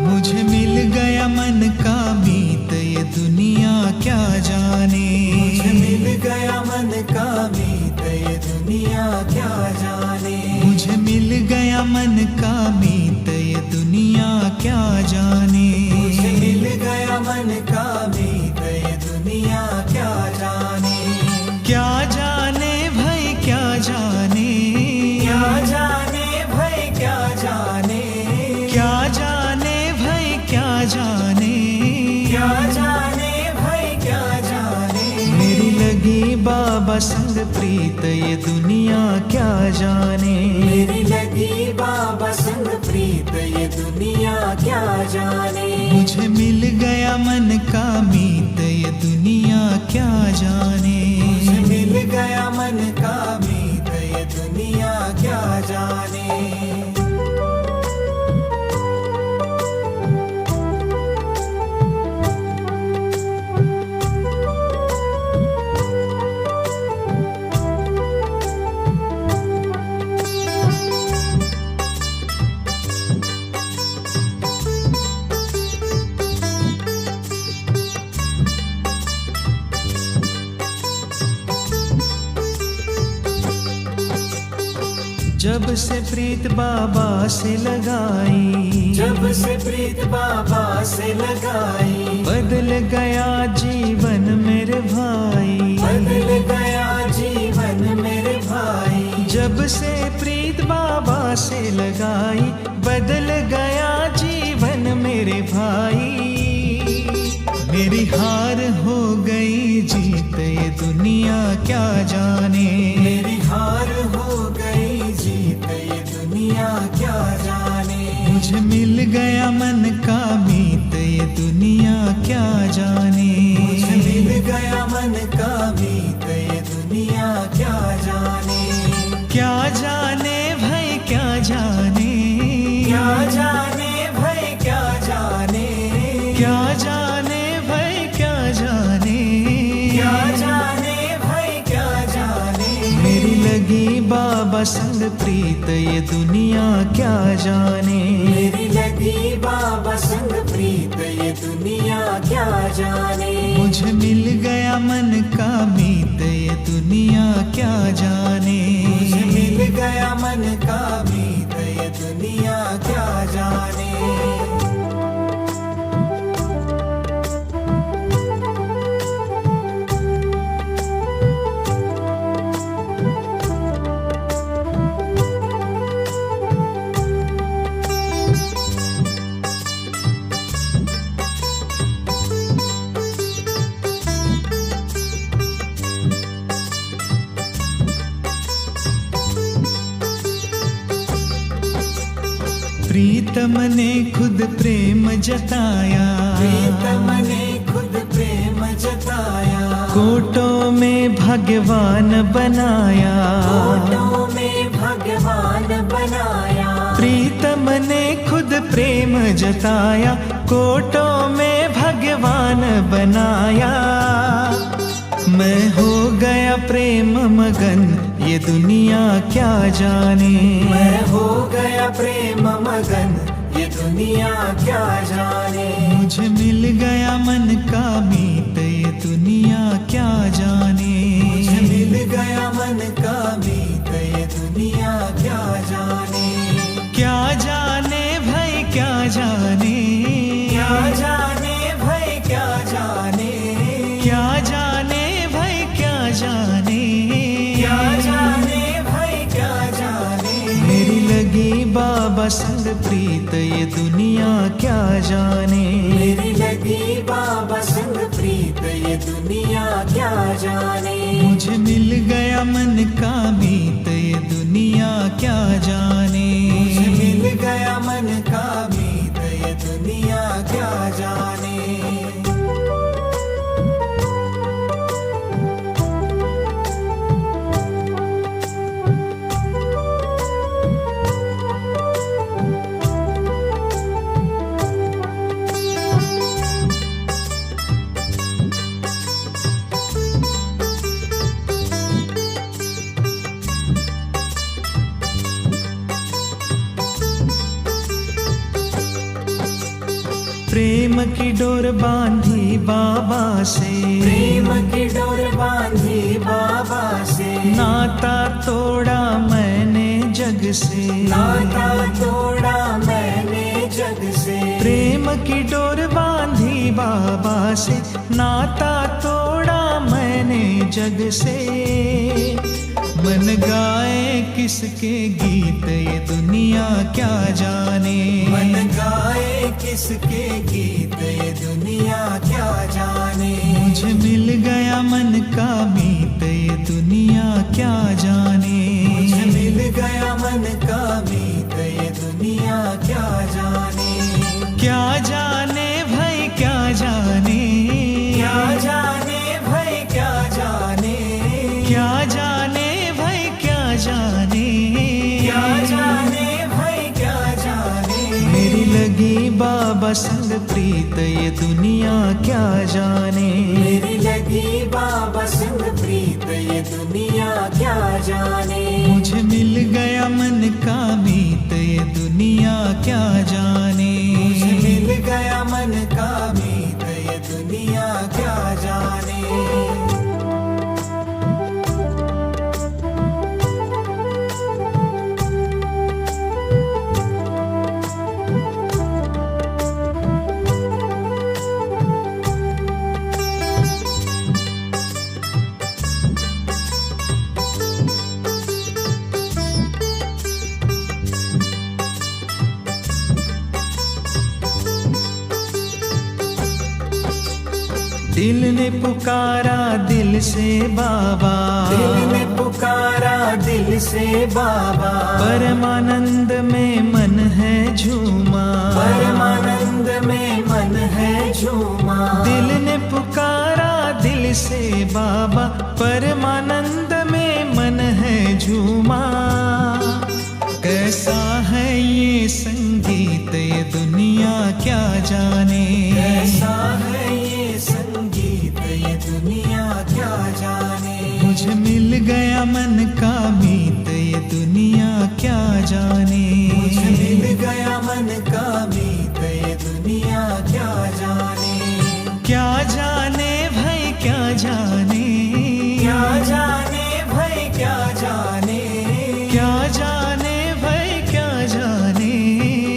मुझे मिल गया मन का मीत, ये दुनिया क्या जाने। मुझे मिल गया मन का मीत, ये दुनिया क्या जाने। मुझे मिल गया मन का मीत, ये दुनिया क्या जाने। मुझे मिल गया मन का मीत, ये दुनिया क्या जाने। क्या जाने भाई क्या जाने। क्या जाने भाई क्या जाने। क्या जाने भाई क्या जाने। क्या जाने भाई क्या जाने। मेरी लगी बाबा संग प्रीत, ये दुनिया क्या जाने। मेरी लगी बाबा संग प्रीत, ये दुनिया क्या जाने। मुझे मिल गया मन का मीत, ये दुनिया क्या जाने। मुझे मिल गया मन का मीत, ये दुनिया क्या जाने। जब से प्रीत बाबा से लगाई, जब से प्रीत बाबा से लगाई, बदल गया जीवन मेरे भाई। बदल गया जीवन मेरे भाई। जब से प्रीत बाबा से लगाई, बदल गया जीवन मेरे भाई। मेरी हार हो गई जीत, ये दुनिया क्या जाने। मेरी हार हो गई जीत, ये दुनिया क्या जाने। मुझे मिल गया मन का मीत, ये दुनिया क्या जाने। मुझे मिल गया मन का मीत, ये दुनिया क्या जाने। क्या जाने भाई क्या जाने। क्या जाने भाई क्या जाने। क्या जाने भाई क्या जाने। क्या जाने भाई क्या जाने। मेरी लगी बाबा संग प्रीत, ये दुनिया क्या जाने। मेरी लगी बाबा संग प्रीत, ये दुनिया क्या जाने। मुझे मिल गया मन का मीत, ये दुनिया क्या जाने। मुझे मिल गया मन का मीत, ये दुनिया क्या जाने। प्रीतम ने खुद प्रेम जताया, प्रीतम ने खुद प्रेम जताया। कोटों में भगवान बनाया। कोटों में भगवान बनाया। प्रीतम ने खुद प्रेम जताया, कोटों में भगवान बनाया। मैं हो गया प्रेम मगन, ये दुनिया क्या जाने। मैं हो गया प्रेम मगन, ये दुनिया क्या जाने। मुझे मिल गया मन का मीत, ये दुनिया क्या जाने। मुझे मिल गया मन का मीत, ये दुनिया क्या जाने। क्या जाने भाई क्या जाने। क्या जाने भाई क्या जाने। क्या जाने भाई क्या जाने। क्या जाने भाई क्या जाने। मेरी लगी बाबा संग प्रीत, ये दुनिया क्या जाने। मेरी लगी बाबा संग प्रीत, ये दुनिया क्या जाने। मुझे मिल गया मन का मीत, ये दुनिया क्या जाने। मुझे मिल गया मन का मीत, ये दुनिया क्या जाने। प्रेम की डोर बांधी बाबा से, प्रेम की डोर बांधी बाबा से, नाता तोड़ा मैंने जग से, नाता तोड़ा मैंने जग से, प्रेम की डोर बांधी बाबा से, नाता तोड़ा मैंने जग से। मन गाए किसके गीत ये दुनिया क्या जाने, मन गाए किसके गीत ये दुनिया क्या जाने, मुझे मिल गया मन का मीत ये दुनिया क्या जाने, मुझे मिल गया मन का मीत ये दुनिया क्या जाने, क्या जाने भाई क्या जाने, क्या जाने भाई क्या जाने, क्या जाने भाई क्या जाने, क्या जाने भाई क्या जाने, मेरी लगी बाबा संग प्रीत ये दुनिया क्या जाने, मेरी लगी बाबा संग प्रीत ये दुनिया क्या जाने, मुझे मिल गया मन का मीत ये दुनिया क्या जाने, मुझे मिल गया मन का मीत ये दुनिया क्या जाने। दिल ने पुकारा दिल से बाबा, दिल ने पुकारा दिल से बाबा, परमानंद में मन है झूमा, परमानंद में मन है झूमा, दिल ने पुकारा दिल से बाबा, परमानंद में मन है झूमा। कैसा है ये संगीत ये दुनिया क्या जाने, कैसा है ये संगीत ये दुनिया क्या जाने, मुझे मिल गया मन का मीत ये दुनिया क्या जाने, मुझे मिल गया मन का मीत ये दुनिया क्या जाने, क्या जाने भाई क्या जाने, क्या जाने भाई क्या जाने, क्या जाने भाई क्या जाने,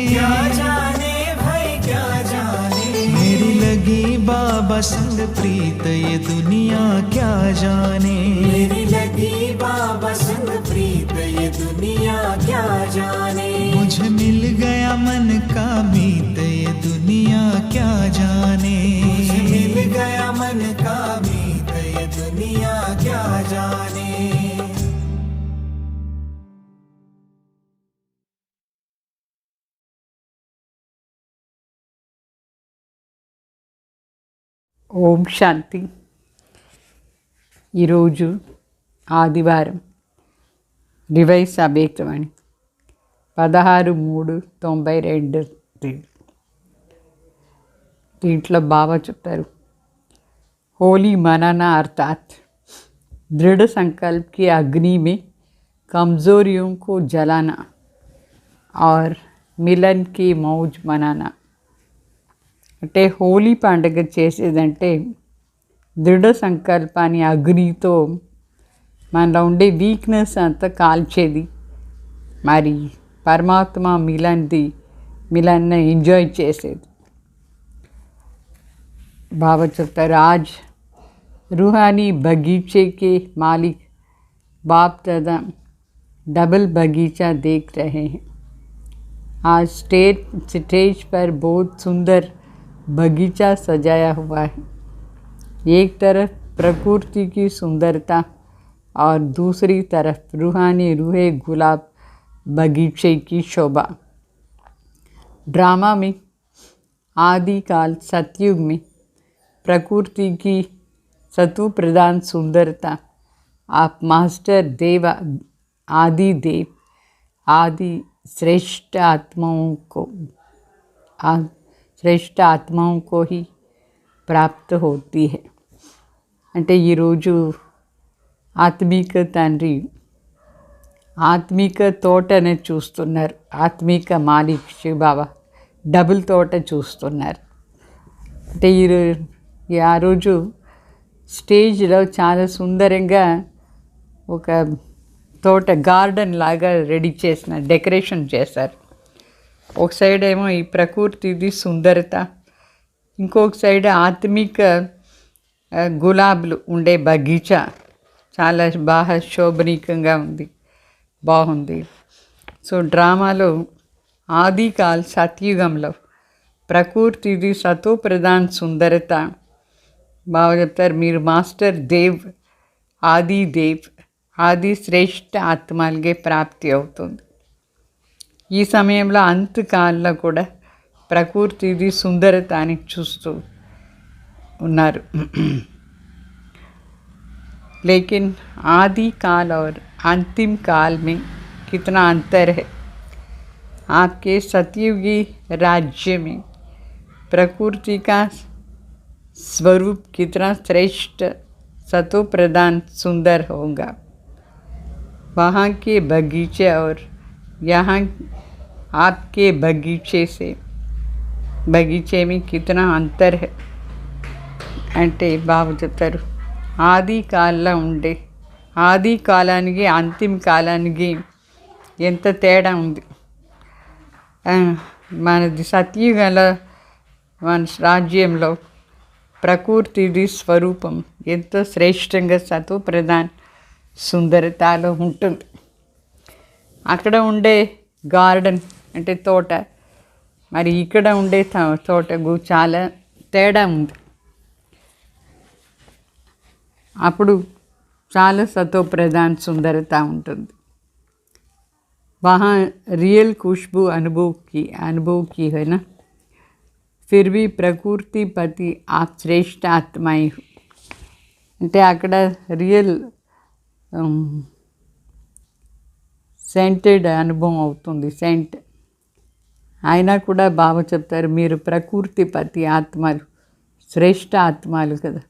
क्या जाने भाई क्या जाने, मेरी लगी बाबा संग प्रीत ये दुनिया क्या जाने, मेरी लगी बाबा संग प्रीत ये दुनिया क्या जाने, मुझे मिल गया मन का मीत ये दुनिया क्या जाने, मुझे मिल गया मन का मीत ये दुनिया क्या जाने। ఓం శాంతి. ఈరోజు ఆదివారం రివైస్ అభ్యక్తవాణి 16/3/92 దీంట్లో బాబా చెప్తారు, होली मनाना अर्थात दृढ़ संकल्प की अग्नि में कमज़ोरियों को जलाना और मिलन की मौज मनाना। అంటే హోలీ పండుగ చేసేదంటే దృఢ సంకల్పాన్ని అగ్నితో మనలో ఉండే వీక్నెస్ అంతా కాల్చేది, మరి పరమాత్మ మిలన్ని ఎంజాయ్ చేసేది. बाबा चलता आज रूहानी बगीचे के मालिक बाप दादा डबल बगीचा देख रहे हैं। आज स्टेज पर बहुत सुंदर बगीचा सजाया हुआ है। एक तरफ प्रकृति की सुंदरता और दूसरी तरफ रूहानी रूहे गुलाब बगीचे की शोभा। ड्रामा में आदिकाल सतयुग में प्रकृति की सतु प्रधान सुंदरता आप मास्टर देव आदि देव आदि श्रेष्ठ आत्माओं को ही प्राप्त होती है। అంటే ఈరోజు ఆత్మిక తండ్రి ఆత్మిక తోటనే చూస్తున్నారు. ఆత్మిక మాలిక్ శివ బాబా డబుల్ తోట చూస్తున్నారు. అంటే ఆ రోజు స్టేజ్లో చాలా సుందరంగా ఒక తోట గార్డెన్ లాగా రెడీ చేసిన డెకరేషన్ చేశారు. ఒక సైడ్ ఏమో ఈ ప్రకృతిది సుందరత, ఇంకొక సైడ్ ఆత్మిక గులాబీలు ఉండే బగీచా చాలా బాగా శోభనీయంగా ఉంది, బాగుంది. సో డ్రామాలో ఆదికాల్ సత్యుగంలో ప్రకృతిది సతో ప్రధాన్ సుందరత బాగా చెప్తారు. మీరు మాస్టర్ దేవ్, ఆది దేవ్, ఆది శ్రేష్ఠ ఆత్మలకే ప్రాప్తి అవుతుంది. ఈ సమయంలో అంతకాలంలో కూడా ప్రకృతిది సుందరతాన్ని చూస్తూ ఉన్నారు. लेकिन आदि काल और अंतिम काल में कितना अंतर है. आपके सतयुगी राज्य में प्रकृति का स्वरूप कितना श्रेष्ठ सतो प्रधान सुंदर होगा. वहाँ के बगीचे और यहाँ आपके बगीचे में कितना अंतर है అంటే బాబు చెప్తారు. ఆది కాలంలో ఉండే ఆది కాలానికి అంతిమ కాలానికి ఎంత తేడా ఉంది. మనది సత్యుగంలో మన రాజ్యంలో ప్రకృతిది స్వరూపం ఎంతో శ్రేష్టంగా సతో ప్రధాన్ సుందరతలో ఉంటుంది. అక్కడ ఉండే గార్డెన్ అంటే తోట, మరి ఇక్కడ ఉండే తోటకు చాలా తేడా ఉంది. అప్పుడు చాలా సతో ప్రధాన్ సుందరత ఉంటుంది. वहाँ रियल खुशबू अनुभव की है ना. फिर भी प्रकृति पति आप श्रेष्ठ आत्माएं हो. అంటే అక్కడ రియల్ సెంటెడ్ అనుభవం అవుతుంది, సెంట్. అయినా కూడా బాబా చెప్తారు మీరు ప్రకృతి పతి ఆత్మలు, శ్రేష్ఠ ఆత్మలు కదా.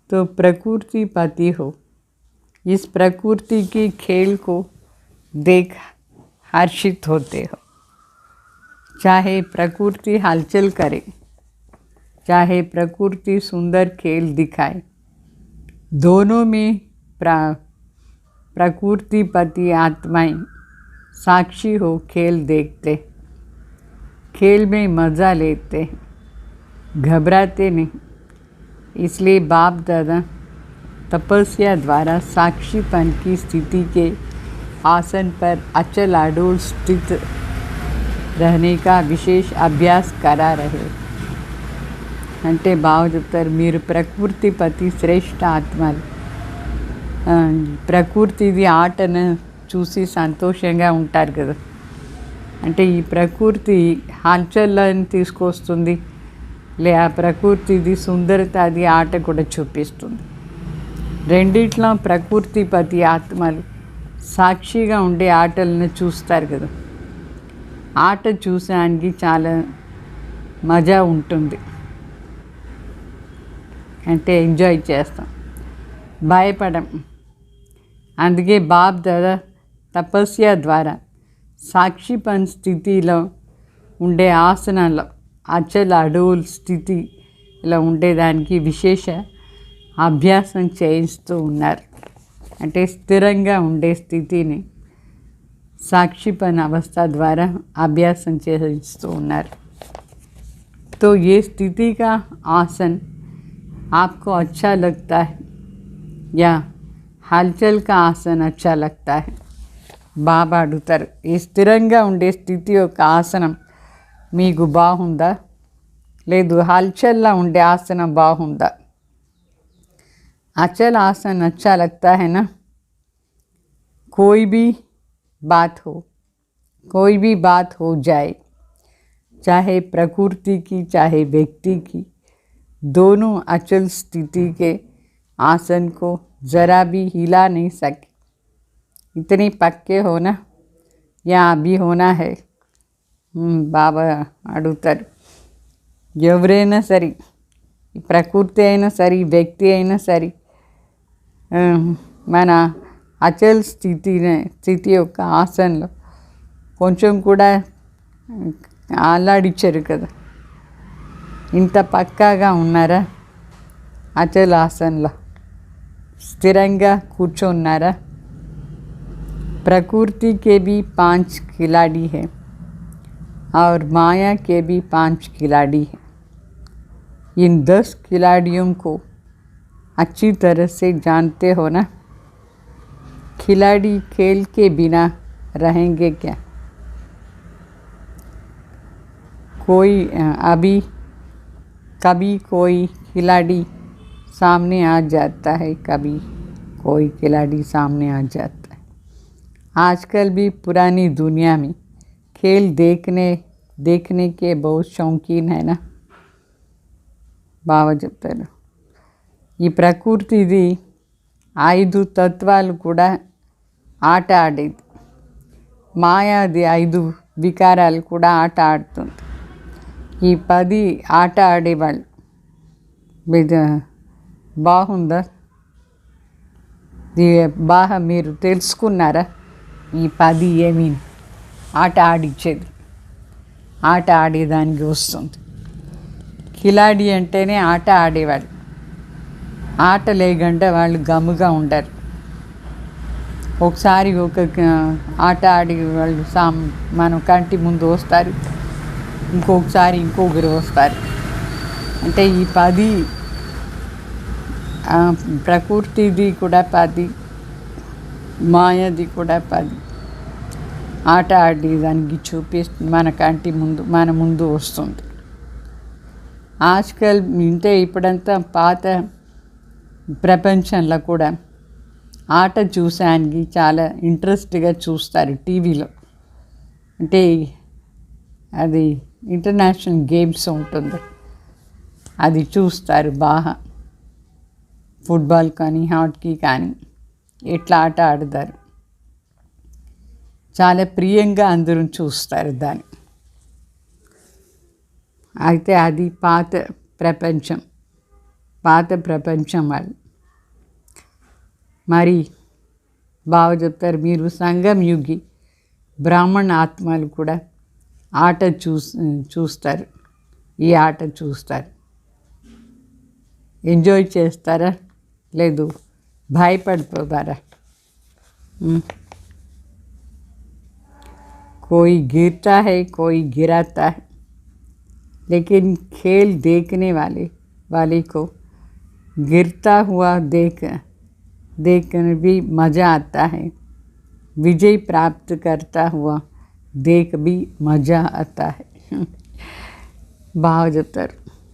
तो प्रकृति पति हो, इस प्रकृति की खेल को देख हर्षित होते हो. चाहे प्रकृति हलचल करे, चाहे प्रकृति सुंदर खेल दिखाए, दोनों में प्रकृति पति आत्माएं साक्षी हो खेल देखते, खेल में मज़ा लेते, घबराते नहीं. इसलिए बाप दादा तपस्या द्वारा साक्षीपन की स्थिति के आसन पर अचल अडोल स्थित रहने का विशेष अभ्यास करा रहे. అంటే బాగా చెప్తారు మీరు ప్రకృతి పతి శ్రేష్ఠ ఆత్మలు. ప్రకృతిది ఆటను చూసి సంతోషంగా ఉంటారు కదా. అంటే ఈ ప్రకృతి హల్చల్ని తీసుకొస్తుంది, ఆ ప్రకృతిది సుందరత అది ఆట కూడా చూపిస్తుంది. రెండిట్లో ప్రకృతి పతి ఆత్మలు సాక్షిగా ఉండే ఆటలను చూస్తారు కదా. ఆట చూసానికి చాలా మజా ఉంటుంది, అంటే ఎంజాయ్ చేస్తాం, భయపడం. అందుకే బాప్ దాదా తపస్య ద్వారా సాక్షిపన్ స్థితిలో ఉండే ఆసనాల్లో అచల్ అడోల్ స్థితి ఇలా ఉండేదానికి విశేష అభ్యాసం చేయిస్తూ ఉన్నారు. అంటే స్థిరంగా ఉండే స్థితిని సాక్షిపన్ అవస్థ ద్వారా అభ్యాసం చేయిస్తూ ఉన్నారు. तो ये स्थिति का आसन आपको अच्छा लगता है या हलचल का आसन अच्छा लगता है. బాబా అడుగుతారు ఈ స్థిరంగా ఉండే స్థితి యొక్క ఆసనం మీకు బాగుందా, లేదు హల్చల్లా ఉండే ఆసనం బాగుందా. अचल आसन अच्छा लगता है ना. कोई भी बात हो जाए, चाहे प्रकृति की चाहे व्यक्ति की, दोनों अचल स्थिति के आसन को ज़रा भी हिला नहीं सके. इतनी पक्के होना या अभी होना है. బాబా అడుగుతారు ఎవరైనా సరే, ప్రకృతి అయినా సరే, వ్యక్తి అయినా సరే, మన అచల్ స్థితి యొక్క ఆసనలో కొంచెం కూడా అల్లాడిచ్చారు కదా. ఇంత పక్కాగా ఉన్నారా? అచలాసనలో स्थिरंगा కూర్చున్నారా? प्रकृति के भी 5 खिलाड़ी हैं और माया के भी 5 खिलाड़ी हैं। इन 10 खिलाड़ियों को अच्छी तरह से जानते हो ना? खिलाड़ी खेल के बिना रहेंगे क्या? कोई अभी कभी कोई खिलाड़ी सामने आ जाता है, कभी कोई खिलाड़ी सामने आ जाता है। आजकल भी पुरानी दुनिया में खेल देखने के बहुत शौकीन है ना? బాగా చెప్తారు. ఈ ప్రకృతిది 5 తత్వాలు కూడా ఆట ఆడేది. మాయాది 5 వికారాలు కూడా ఆట ఆడుతుంది. ఈ 10 ఆట ఆడేవాళ్ళు బాగుందా? బాగా మీరు తెలుసుకున్నారా? ఈ 10 ఏమీ ఆట ఆడిచ్చేది, ఆట ఆడేదానికి వస్తుంది. కిలాడి అంటేనే ఆట ఆడేవాళ్ళు. ఆట లేకుండా వాళ్ళు గమ్ముగా ఉండరు. ఒకసారి ఒక ఆట ఆడే వాళ్ళు మనం కంటి ముందు వస్తారు, ఇంకొకసారి ఇంకొకరు వస్తారు. అంటే ఈ 10 ప్రకృతిది కూడా 10, మాయది కూడా 10 ఆట ఆడేదానికి చూపిస్తుంది, మన కంటి ముందు మన ముందు వస్తుంది. ఆజ్కల్ అంటే ఇప్పుడంతా పాత ప్రపంచంలో కూడా ఆట చూసానికి చాలా ఇంట్రెస్ట్గా చూస్తారు టీవీలో. అంటే అది ఇంటర్నేషనల్ గేమ్స్ ఉంటుంది, అది చూస్తారు బాగా. ఫుట్బాల్ కానీ హాకీ కానీ ఎట్లా ఆట ఆడతారు, చాలా ప్రియంగా అందరూ చూస్తారు దాన్ని. అయితే అది పాత ప్రపంచం వాళ్ళు. మరి బాగా చెప్తారు, మీరు సంగం యుగి బ్రాహ్మణ ఆత్మలు కూడా ఆట చూస్తారు, ఈ ఆట చూస్తారు. ఎంజాయ్ చేస్తారా? లేదు భయపడిపోతారా? कोई गिरता है, कोई गिराता है, लेकिन खेल देखने वाले को गिरता हुआ देखकर भी मज़ा आता है. विजय प्राप्त करता हुआ देख भी मज़ा आता है. బాగా చెప్తారు.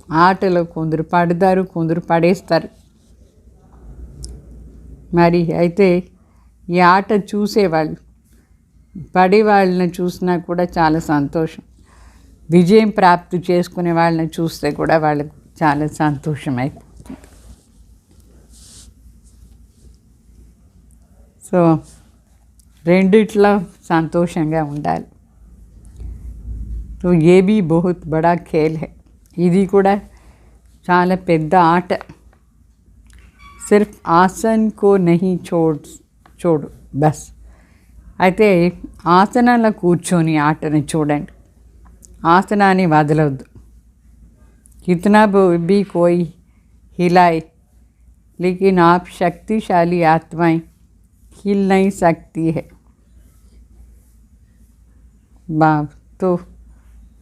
ఆటలో కొందరు పడతారు, కొందరు పడేస్తారు. మరి అయితే ఈ ఆట చూసేవాళ్ళు పడే వాళ్ళని చూసినా కూడా చాలా సంతోషం. విజయం ప్రాప్తి చేసుకునే వాళ్ళని చూస్తే కూడా వాళ్ళకు చాలా సంతోషం అయిపోతుంది. సో రెండిట్లో సంతోషంగా ఉండాలి. तो ये भी बहुत बड़ा खेल है. ఇది కూడా చాలా పెద్ద ఆట. సిర్ఫ్ ఆసన్ కో నహీ చూడు బస్. అయితే ఆసనాల కూర్చొని ఆటని చూడండి, ఆసనాన్ని వదలవద్దు. कितना भी कोई हिलाए लेकिन आप शक्तिशाली आत्माएं हिल नहीं सकती है.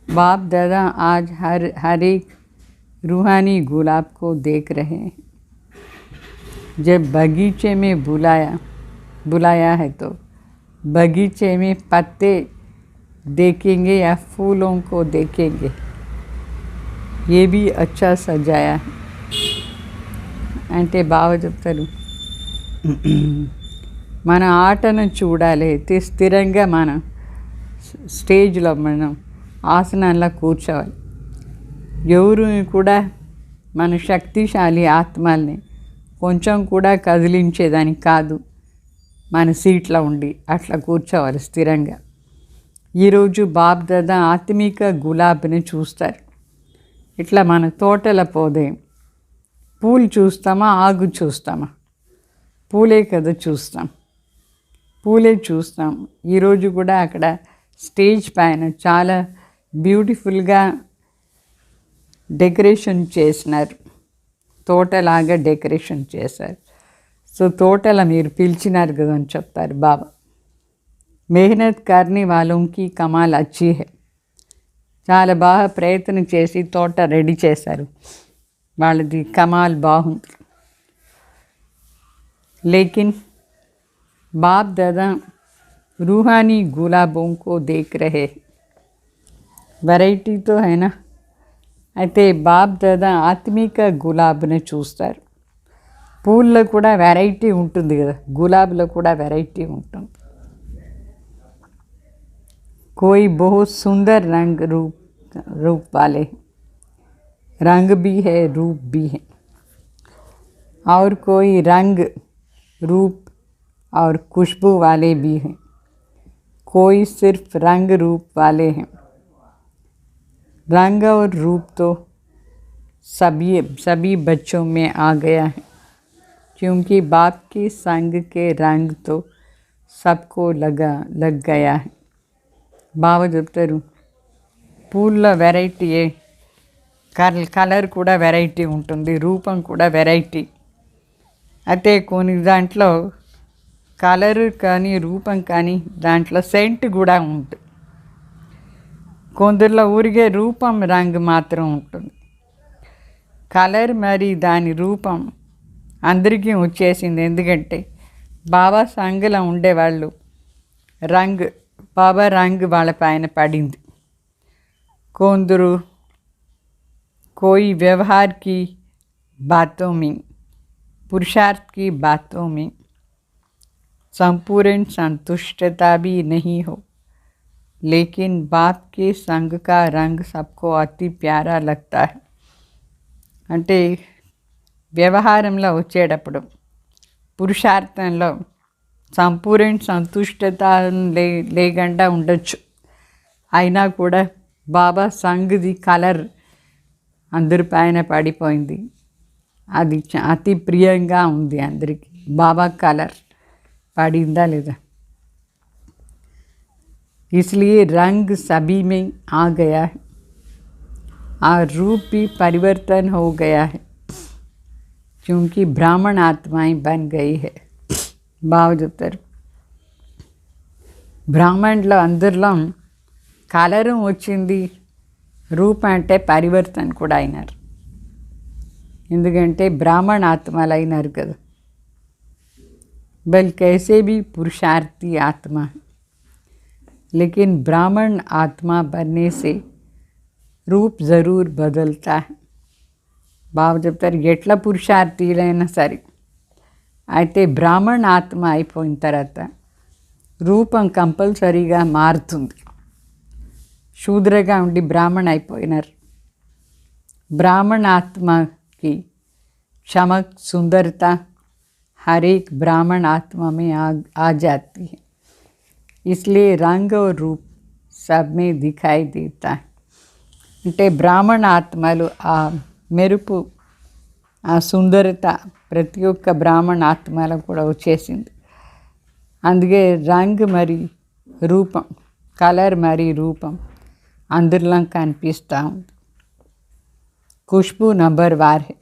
बाप दादा आज हर एक रूहानी गुलाब को देख रहे हैं. जब बगीचे में बुलाया है तो बगीचे में पत्ते देखेंगे या फूलों को देखेंगे. ये भी अच्छा सजाया है. అంటే బాగా చెప్తారు, మన ఆటను చూడాలి అయితే స్థిరంగా మన స్టేజ్లో మనం ఆసనాల్లో కూర్చోవాలి. ఎవరు కూడా మన శక్తిశాలి ఆత్మల్ని కొంచెం కూడా కదిలించేదానికి కాదు, మన సీట్లో ఉండి అట్లా కూర్చోవాలి స్థిరంగా. ఈరోజు బాప్ దాదా ఆత్మిక గులాబీని చూస్తారు. ఇట్లా మన తోటల పోదే పూలు చూస్తామా, ఆకు చూస్తామా? పూలే కదా చూస్తాం, పూలే చూస్తాం. ఈరోజు కూడా అక్కడ స్టేజ్ పైన చాలా బ్యూటిఫుల్గా డెకరేషన్ చేసినారు, తోటలాగా డెకరేషన్ చేశారు. సో తోటలా మీరు పిలిచినారు కదా అని చెప్తారు బాబా. మెహనత్ కర్నీ వాళ్ళకి కమాల్ అచ్చి హై, చాలా బాగా ప్రయత్నం చేసి తోట రెడీ చేశారు, వాళ్ళది కమాల్ బాగుంది. లేకిన్ बाप दादा रूहानी गुलाबों को देख रहे, వెరైటీ తో है ना. అయితే బాప్ దాదా ఆత్మిక గులాబ్ని చూస్తారు. పూల్లో కూడా వెరైటీ ఉంటుంది కదా, గులాబ్లో కూడా వెరైటీ ఉంటుంది. कोई बहुत सुंदर रंग रूप वाले, रंग भी है रूप भी है. और कोई रंग रूप और खुशबू वाले भी हैं, कोई सिर्फ रंग रूप वाले हैं. रंग और रूप तो सभी बच्चों में आ गया है, क्योंकि बाप के संग के रंग तो सबको लग गया है. బాబా చెప్తారు పూల్లో వెరైటీయే, కలర్ కూడా వెరైటీ ఉంటుంది, రూపం కూడా వెరైటీ. అయితే కొన్ని దాంట్లో కలర్ కానీ రూపం కానీ దాంట్లో సెంట్ కూడా ఉంటుంది. కొందరిలో ఊరిగే రూపం రంగు మాత్రం ఉంటుంది. కలర్ మరి దాని రూపం అందరికీ వచ్చేసింది, ఎందుకంటే బాబా సంఘలో ఉండేవాళ్ళు రంగు, బాబా రంగు వాళ్ళ పైన పడింది. కొందరు कोई व्यवहार की बातों में, पुरुषार्थ की बातों में संपूर्ण संतुष्टता भी नहीं हो, लेकिन बाप के संग का रंग सबको अति प्यारा लगता है. అంటే వ్యవహారంలో వచ్చేటప్పుడు పురుషార్థంలో సంపూర్ణ సంతుష్టత లేకుండా ఉండొచ్చు, అయినా కూడా బాబా సంగ్ది కలర్ అందరి పైన పడిపోయింది, అది అతి ప్రియంగా ఉంది అందరికీ. బాబా కలర్ पड़ींदा लेदा, इसलिए रंग सभी में आ गया है और रूप भी परिवर्तन हो गया है, क्योंकि ब्राह्मण आत्माएं बन गई है. బాగా చెప్తారు బ్రాహ్మణుల అందరిలో కలరం వచ్చింది, రూపం అంటే పరివర్తన కూడా అయినారు, ఎందుకంటే బ్రాహ్మణ ఆత్మలు అయినారు కదా. बल कैसे भी पुरुषार्थी आत्मा, लेकिन ब्राह्मण आत्मा बनने से रूप ज़रूर बदलता है. బాబు చెప్తారు ఎట్లా పురుషార్థీలైనా సరే, అయితే బ్రాహ్మణ ఆత్మ అయిపోయిన తర్వాత రూపం కంపల్సరీగా మారుతుంది. శూద్రగా ఉండి బ్రాహ్మణ అయిపోయినారు, బ్రాహ్మణ ఆత్మకి చమక్ సుందరత हर एक ब्राह्मण आत्मा में आ जाती है, इसलिए रंग और रूप सब में दिखाई देता है. అంటే బ్రాహ్మణ ఆత్మలు ఆ మెరుపు, ఆ సుందరత ప్రతి ఒక్క బ్రాహ్మణ ఆత్మలకు కూడా వచ్చేసింది. అందుకే రంగు మరి రూపం, కలర్ మరి రూపం అందరిలో కనిపిస్తూ ఉంది. ఖుష్బూ నంబర్ వార్ హై,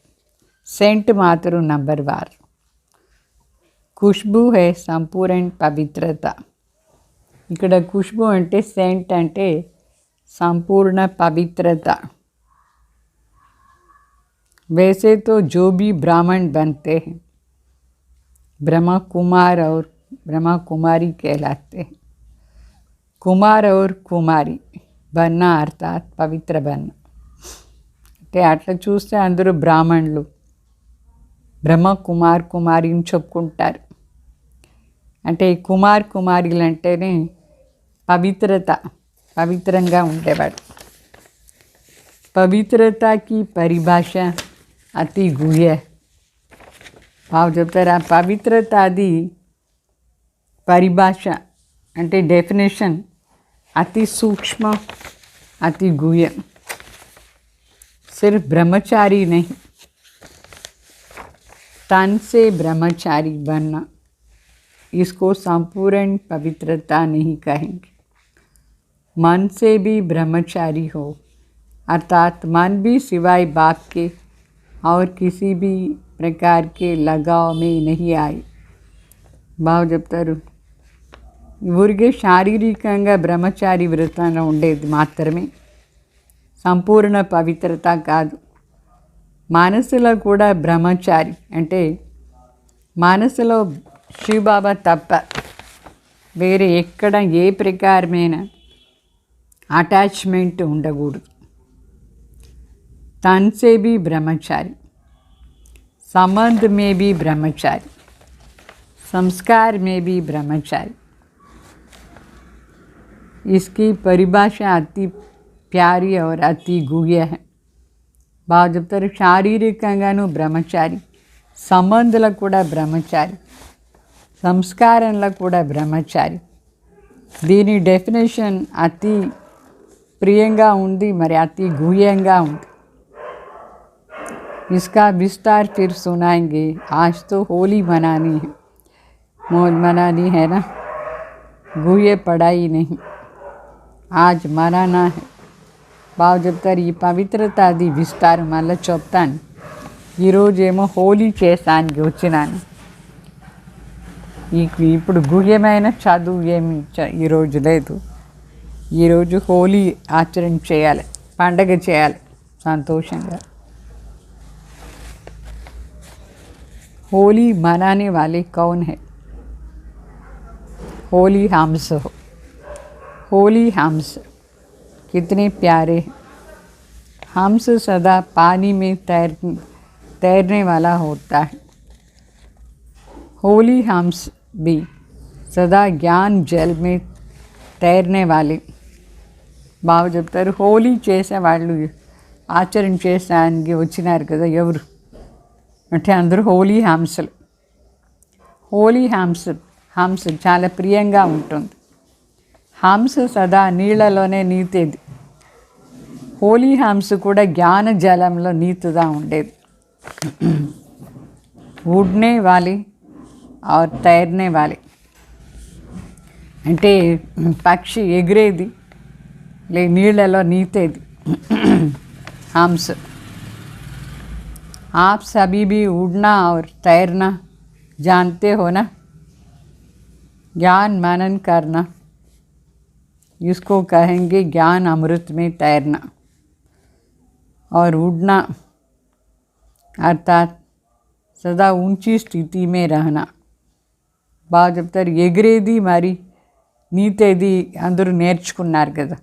సెంట్ మాత్రం నంబర్ వార్. ఖుష్బూ హై సంపూర్ణ పవిత్రత. ఇక్కడ ఖుష్బూ అంటే సెంట్ అంటే संपूर्ण पवित्रता. वैसे तो जो भी ब्राह्मण बनते हैं ब्रह्मा कुमार और ब्रह्मा कुमारी कहलाते हैं. कुमार और कुमारी बनना अर्थात पवित्र बनना. అంటే అట్లా చూస్తే అందరూ బ్రాహ్మణులు, బ్రహ్మ కుమార్ కుమారిని చెప్పుకుంటారు. అంటే కుమార్ కుమారీలు అంటేనే పవిత్రత, పవిత్రంగా ఉండేవాడు. పవిత్రతకి పరిభాష అతి గుహ్య. బాబు చెప్తారు ఆ పవిత్రత అది పరిభాష అంటే డెఫినేషన్ అతి సూక్ష్మ, అతి గుహ్య. सिर्फ ब्रह्मचारी नहीं, तन से ब्रह्मचारी बनना, इसको संपूर्ण पवित्रता नहीं कहेंगे. मन से भी ब्रह्मचारी हो अर्थात मन भी सिवाय बाप के और किसी भी प्रकार के लगाव में नहीं आए. బాగా చెప్తారు. ఊరికే శారీరకంగా బ్రహ్మచారి వ్రతంలో ఉండేది మాత్రమే సంపూర్ణ పవిత్రత కాదు. మనసులో కూడా బ్రహ్మచారి అంటే మనసులో శివబాబా తప్ప వేరే ఎక్కడ ఏ ప్రకారమైన అటాచ్మెంట్ ఉండకూడదు. तन से भी ब्रह्मचारी, संबंध में भी ब्रह्मचारी, संस्कार में भी ब्रह्मचारी. इसकी परिभाषा अति प्यारी और अति गुह्य है. బాగా చెప్తారు. శారీరకంగాను బ్రహ్మచారి, సంబంధంలో కూడా బ్రహ్మచారి, సంస్కారంలో కూడా బ్రహ్మచారి. దీని డెఫినేషన్ అతి ప్రియంగా ఉంది, మరి అతి గుహ్యంగా ఉంది. इसका विस्तार फिर सुनाएंगे. आज तो होली मनानी है, मौज मनानी है ना, गुह्य पढ़ाई नहीं, आज मनाना है. బాగా చెప్తారు. ఈ పవిత్రత అది విస్తారం మళ్ళీ చెప్తాను. ఈరోజేమో హోలీ చేసానికి వచ్చినాను. ఇప్పుడు గుహ్యమైన చదువు ఏమి ఈరోజు లేదు. ఈరోజు హోలీ ఆచరణ చేయాలి, పండగ చేయాలి సంతోషంగా. होली मनाने वाले कौन है? होली हम्स हो. होली हम्स कितने प्यारे हैं. हम्स सदा पानी में तैरने वाला होता है. होली हम्स भी सदा ज्ञान जल में तैरने वाले. బాగా చెప్తారు. హోలీ చేసేవాళ్ళు ఆచరణ చేసానికి వచ్చినారు కదా ఎవరు అంటే అందరూ హోలీ హంసలు. హోలీ హంస చాలా ప్రియంగా ఉంటుంది. హంస సదా నీళ్ళలోనే నీతేది. హోలీ హంస కూడా జ్ఞాన జలంలో నీతుగా ఉండేది. ఉడ్నే వాలి ఆర్ తైర్నే వాలి అంటే పక్షి ఎగిరేది లే నీళ్ళలో నీతేది హంస. आप सभी भी उड़ना और तैरना जानते हो ना. ज्ञान मनन करना, इसको कहेंगे ज्ञान अमृत में तैरना. और उड़ना अर्थात सदा ऊंची स्थिति में रहना. బాగా చెప్తారు. ఎగిరేది మరి నీతేది అందరూ నేర్చుకున్నారు కదా.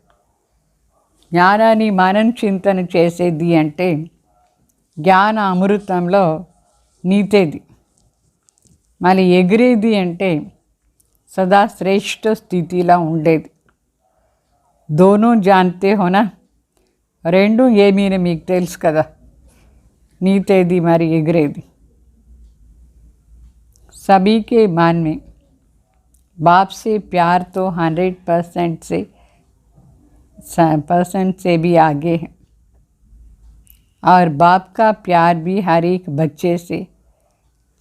జ్ఞానాన్ని మనన్ చింతన చేసేది అంటే జ్ఞాన అమృతంలో నీతేది. మళ్ళీ ఎగిరేది అంటే సదా శ్రేష్ఠ స్థితిలో ఉండేది. దోనో జాన్తే హోనా, రెండు ఏమీని మీకు తెలుసు కదా, నీతేది మరి ఎగిరేది. सभी के मन में बाप से प्यार तो 100% से भी आगे है. और बाप का प्यार भी हर एक बच्चे से,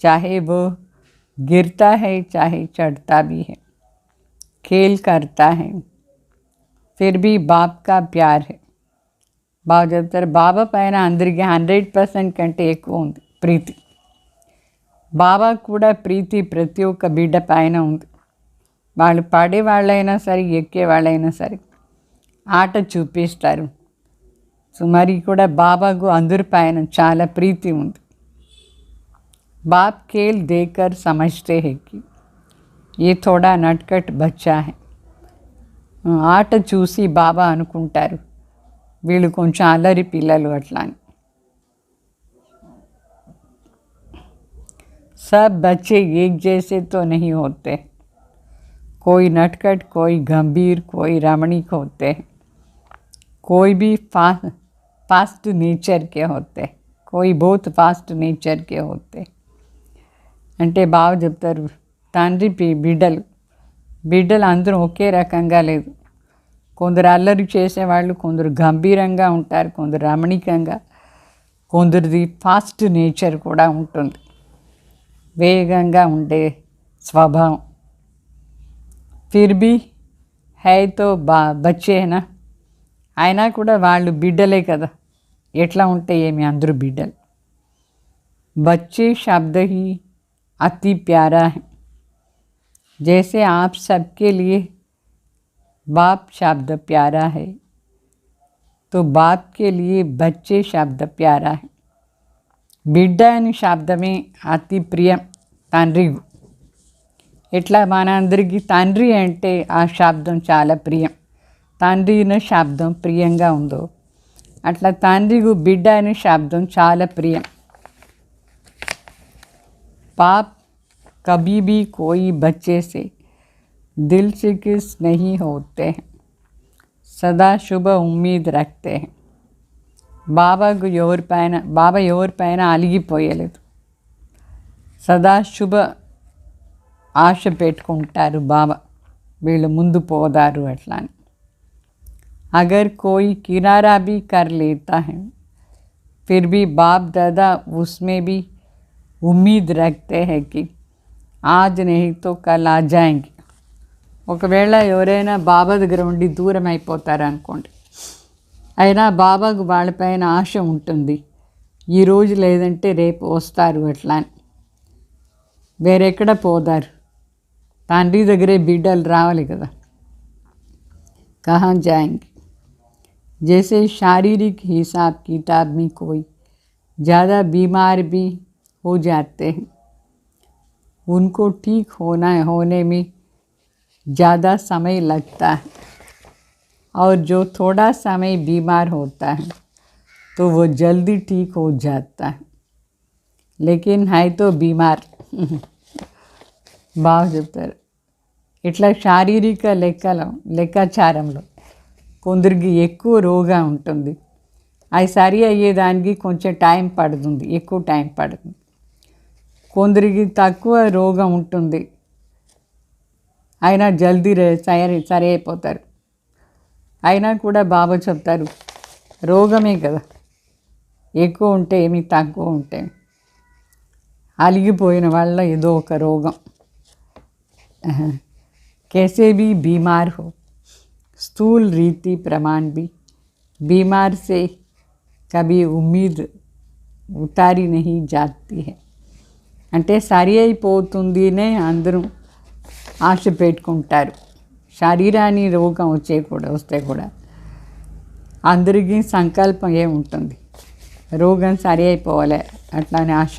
चाहे वो गिरता है चाहे चढ़ता भी है, खेल करता है, फिर भी बाप का प्यार है. బాగా చెప్తారు. బాబా పైన అందరికీ 100% కంటే ఎక్కువ ఉంది ప్రీతి. బాబా కూడా ప్రీతి ప్రతి ఒక్క బిడ్డ పైన ఉంది. వాళ్ళు పడే వాళ్ళైనా సరే ఎక్కే వాళ్ళైనా సరే ఆట చూపిస్తారు. సో మరి కూడా బాబాకు అందరి పైన చాలా ప్రీతి ఉంది. బాప్ खेल देखकर समझते हैं कि ये थोड़ा नटखट बच्चा है. ఆట చూసి బాబా అనుకుంటారు వీళ్ళు కొంచెం అల్లరి పిల్లలు అట్లా అని. सब बच्चे एक जैसे तो नहीं होते. कोई नटखट, कोई गंभीर, कोई रमणीक होते हैं. कोई भी फास्ट नेचर के होते, कोई बहुत फास्ट नेचर के होते. అంటే బాగా చెప్తారు. తండ్రి బిడ్డలు అందరూ ఒకే రకంగా లేదు. కొందరు అల్లరి చేసేవాళ్ళు, కొందరు గంభీరంగా ఉంటారు, కొందరు రమణీకంగా, కొందరిది ఫాస్ట్ నేచర్ కూడా ఉంటుంది, వేగంగా ఉండే స్వభావం. फिर भी है तो बच्चे है ना, అయినా కూడా వాళ్ళు బిడ్డలే కదా, ఎట్లా ఉంటే ఏమి, అందరూ బిడ్డలు. बच्चे शब्द ही अति प्यारा है, जैसे आप सबके लिए बाप शब्द प्यारा है, तो बाप के लिए बच्चे शब्द प्यारा है. బిడ్డ అని శబ్దమే అతి ప్రియం తండ్రి. ఎట్లా మనందరికీ తండ్రి అంటే ఆ శబ్దం చాలా ప్రియం, తండ్రి అనే శబ్దం ప్రియంగా ఉందో అట్లా తండ్రికి బిడ్డ అనే శబ్దం చాలా ప్రియం. बाप कभी भी कोई बच्चे से दिल से किस नहीं होते हैं, सदा शुभ उम्मीद रखते हैं. బాబాకు ఎవరిపైన అలిగిపోయలేదు, సదా శుభ ఆశ పెట్టుకుంటారు బాబా, వీళ్ళు ముందు పోదారు అట్లా అని. अगर कोई किनारा भी कर लेता है फिर भी बाप दादा उसमें भी उम्मीद रखते हैं कि आज नहीं तो कल आ जाएंगे. ఒకవేళ ఎవరైనా బాబా దగ్గర ఉండి దూరం అయిపోతారు అనుకోండి, అయినా బాబాకు వాళ్ళపైన ఆశ ఉంటుంది, ఈరోజు లేదంటే రేపు వస్తారు అట్లా అని. వేరెక్కడ పోదారు, తండ్రి దగ్గరే బిడ్డలు రావాలి కదా. కహాం జాయింగ్. जैसे शारीरिक हिसाब किताब में कोई ज़्यादा बीमार भी हो जाते हैं, उनको ठीक होने में ज़्यादा समय लगता है, और जो थोड़ा समय बीमार होता है तो वो जल्दी ठीक हो जाता है, लेकिन है तो बीमार. బాగా చెప్తారు. ఇట్లా శారీరక లెక్కాచారంలో కొందరికి ఎక్కువ రోగం ఉంటుంది, అది సరి అయ్యేదానికి కొంచెం టైం పడుతుంది, ఎక్కువ టైం పడుతుంది. కొందరికి తక్కువ రోగం ఉంటుంది, అయినా జల్దీ సరి అయిపోతారు. అయినా కూడా బాబా చెప్తారు, రోగమే కదా, ఎక్కువ ఉంటే ఏమి, తక్కువ ఉంటే అలిగిపోయిన వాళ్ళ ఏదో ఒక రోగం. कैसे भी बीमार हो, स्थूल रीति प्रमाण भी बीमार से कभी उम्मीद उतारी नहीं जाती है. అంటే సరి అయిపోతుందినే అందరూ ఆశ పెట్టుకుంటారు. శరీరాన్ని రోగం వస్తే కూడా అందరికీ సంకల్పం ఏముంటుంది, రోగం సరి అయిపోవాలి అట్లానే ఆశ.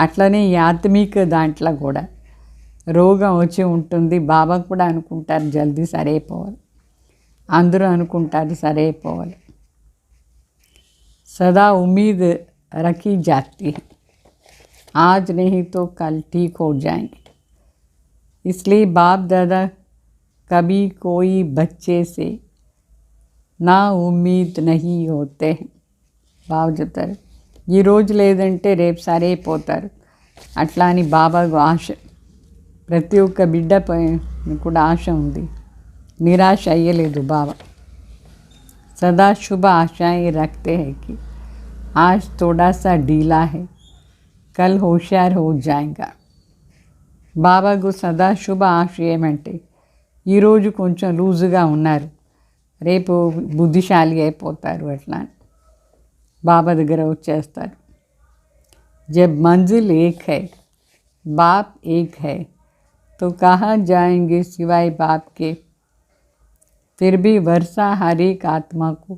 అట్లనే ఈ ఆత్మిక దాంట్లో కూడా రోగం వచ్చి ఉంటుంది, బాబా కూడా అనుకుంటారు జల్దీ సరి అయిపోవాలి, అందరూ అనుకుంటారు సరి అయిపోవాలి. सदा उम्मीद रखी जाती है, आज नहीं तो कल ठीक हो जाएंगे. इसलिए बाप दादा कभी कोई बच्चे से ना उम्मीद नहीं होते हैं. బాబా చెప్తారు, ఈరోజు లేదంటే రేపు సరి అయిపోతారు అట్లా అని బాబాకు ఆశ. ప్రతి ఒక్క బిడ్డ పైన కూడా ఆశ ఉంది, నిరాశ అయ్యలేదు బాబా. सदा शुभ आशाएं रखते हैं कि आज थोड़ा सा ढीला है, कल होशियार हो जाएगा. బాబాకు సదా శుభ ఆశ ఏమంటే ఈరోజు కొంచెం లూజుగా ఉన్నారు, రేపు బుద్ధిశాలి అయిపోతారు అట్లా బాబా దగ్గర వచ్చేస్తారు. जब मंजिल एक है, बाप एक है, तो कहाँ जाएंगे सिवाय बाप के. फिर भी वर्षा हर एक आत्मा को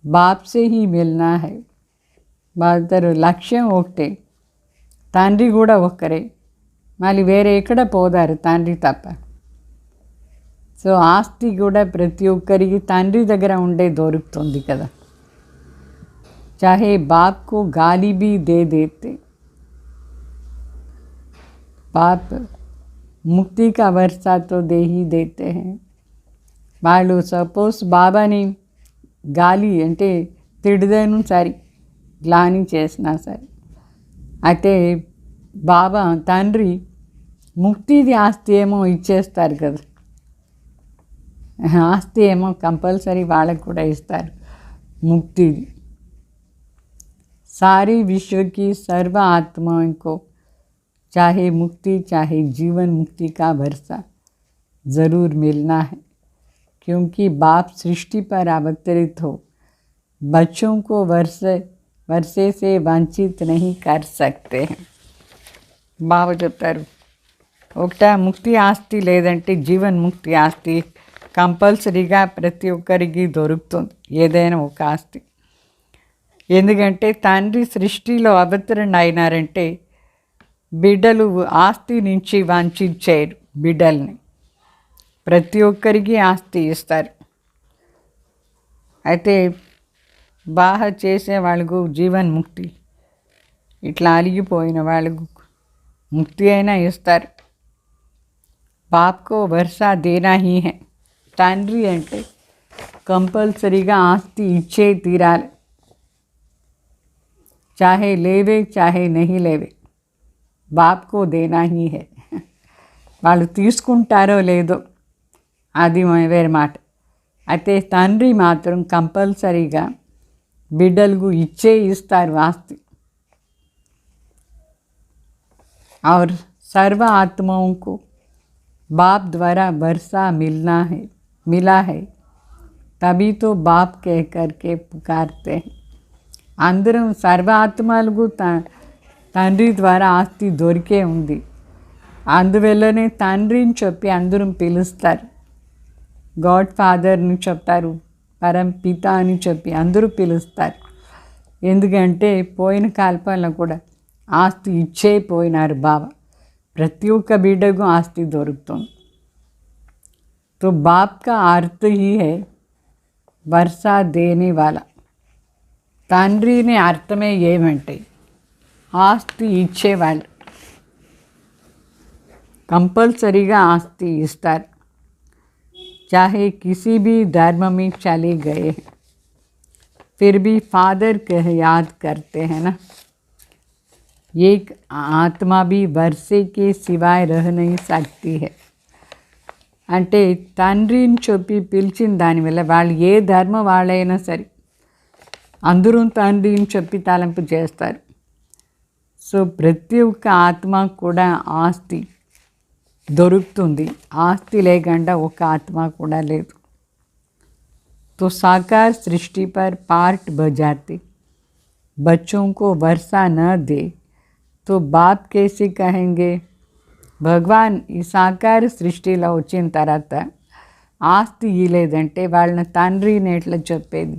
बाप से ही मिलना है. బాగా లక్ష్యం ఒకటే, తండ్రి కూడా ఒక్కరే, మళ్ళీ వేరే ఎక్కడ పోదారు తండ్రి తప్ప. సో ఆస్తి కూడా ప్రతి ఒక్కరికి తండ్రి దగ్గర ఉండే దొరుకుతుంది కదా. चाहे बाप को गाली भी दे देते, बाप मुक्ति का वर्षा तो दे ही देते हैं. వాళ్ళు సపోజ్ బాబాని గాలి అంటే తిడిదేను సరే, గ్లాని చేసినా సరే, అయితే బాబా తండ్రి ముక్తిది ఆస్తి ఏమో ఇచ్చేస్తారు కదా, ఆస్తి ఏమో కంపల్సరీ వాళ్ళకు కూడా ఇస్తారు ముక్తిది. सारी विश्व की सर्व आत्माओं को चाहे मुक्ति चाहे जीवन मुक्ति का भरोसा ज़रूर मिलना है, क्योंकि बाप सृष्टि पर अवतरित हो बच्चों को वर्षे से वंचित नहीं कर सकते हैं. బాబా చెప్తారు ఒకట ముక్తి ఆస్తి లేదంటే జీవన్ ముక్తి ఆస్తి కంపల్సరీగా ప్రతి ఒక్కరికి దొరుకుతుంది, ఏదైనా ఒక ఆస్తి. ఎందుకంటే తండ్రి సృష్టిలో అవతరణ అయినారంటే బిడ్డలు ఆస్తి నుంచి వంచేయరు. బిడ్డల్ని ప్రతి ఒక్కరికి ఆస్తి ఇస్తారు. అయితే బాగా చేసే వాళ్ళకు జీవన్ ముక్తి, ఇట్లా అలిగిపోయిన వాళ్ళకు ముక్తి అయినా ఇస్తారు. బాప్కో వర్షా దేనా హీ హై. తండ్రి అంటే కంపల్సరీగా ఆస్తి ఇచ్చే తీరాలి, చాహే లేవే చాహే నహీ లేవే, బాప్కో దేనా హీ హై. వాళ్ళు తీసుకుంటారో లేదో అది వేరే మాట. అయితే తండ్రి మాత్రం కంపల్సరీగా బిడ్డలకు ఇస్తారు ఆస్తి. और सर्व आत्माओं को बाप द्वारा वर्षा मिला है तभी तो बाप कह कर के पुकारते हैं. అందరం సర్వ ఆత్మలకు తండ్రి ద్వారా ఆస్తి దొరికే ఉంది, అందువల్లనే తండ్రిని చెప్పి అందరం పిలుస్తారు. గాడ్ ఫాదర్ని చెప్తారు, పరం పిత అని చెప్పి అందరూ పిలుస్తారు. ఎందుకంటే పోయిన కాల్పంలో కూడా ఆస్తి ఇచ్చే పోయినారు బాబా. ప్రతి ఒక్క బిడ్డకు ఆస్తి దొరుకుతుంది. तो बाप का अर्थ ही है वर्षा देने वाला. తండ్రిని అర్థమే ఏమంటే ఆస్తి ఇచ్చేవాళ్ళు. कंपल्सरीగా ఆస్తి ఇస్తారు. चाहे किसी भी धर्म में चले गए फिर भी फादर कह याद करते हैं ना. एक आत्मा भी वर्षे के सिवाय रह नहीं सकती है. అంటే తండ్రిని చెప్పి పిలిచిన దానివల్ల వాళ్ళు ఏ ధర్మం వాళ్ళైనా సరే అందరూ తండ్రిని చెప్పి తలంపు చేస్తారు. సో ప్రతి ఒక్క ఆత్మ కూడా ఆస్తి దొరుకుతుంది. ఆస్తి లేకుండా ఒక ఆత్మ కూడా లేదు. तो साकार सृष्टि पर पार्ट बजाते बच्चों को वर्षा न दे तो बाप कैसे कहेंगे. భగవాన్ ఈ సాకార సృష్టిలో వచ్చిన తర్వాత ఆస్తి ఇలేదంటే వాళ్ళని తండ్రిని ఎట్లా చెప్పేది.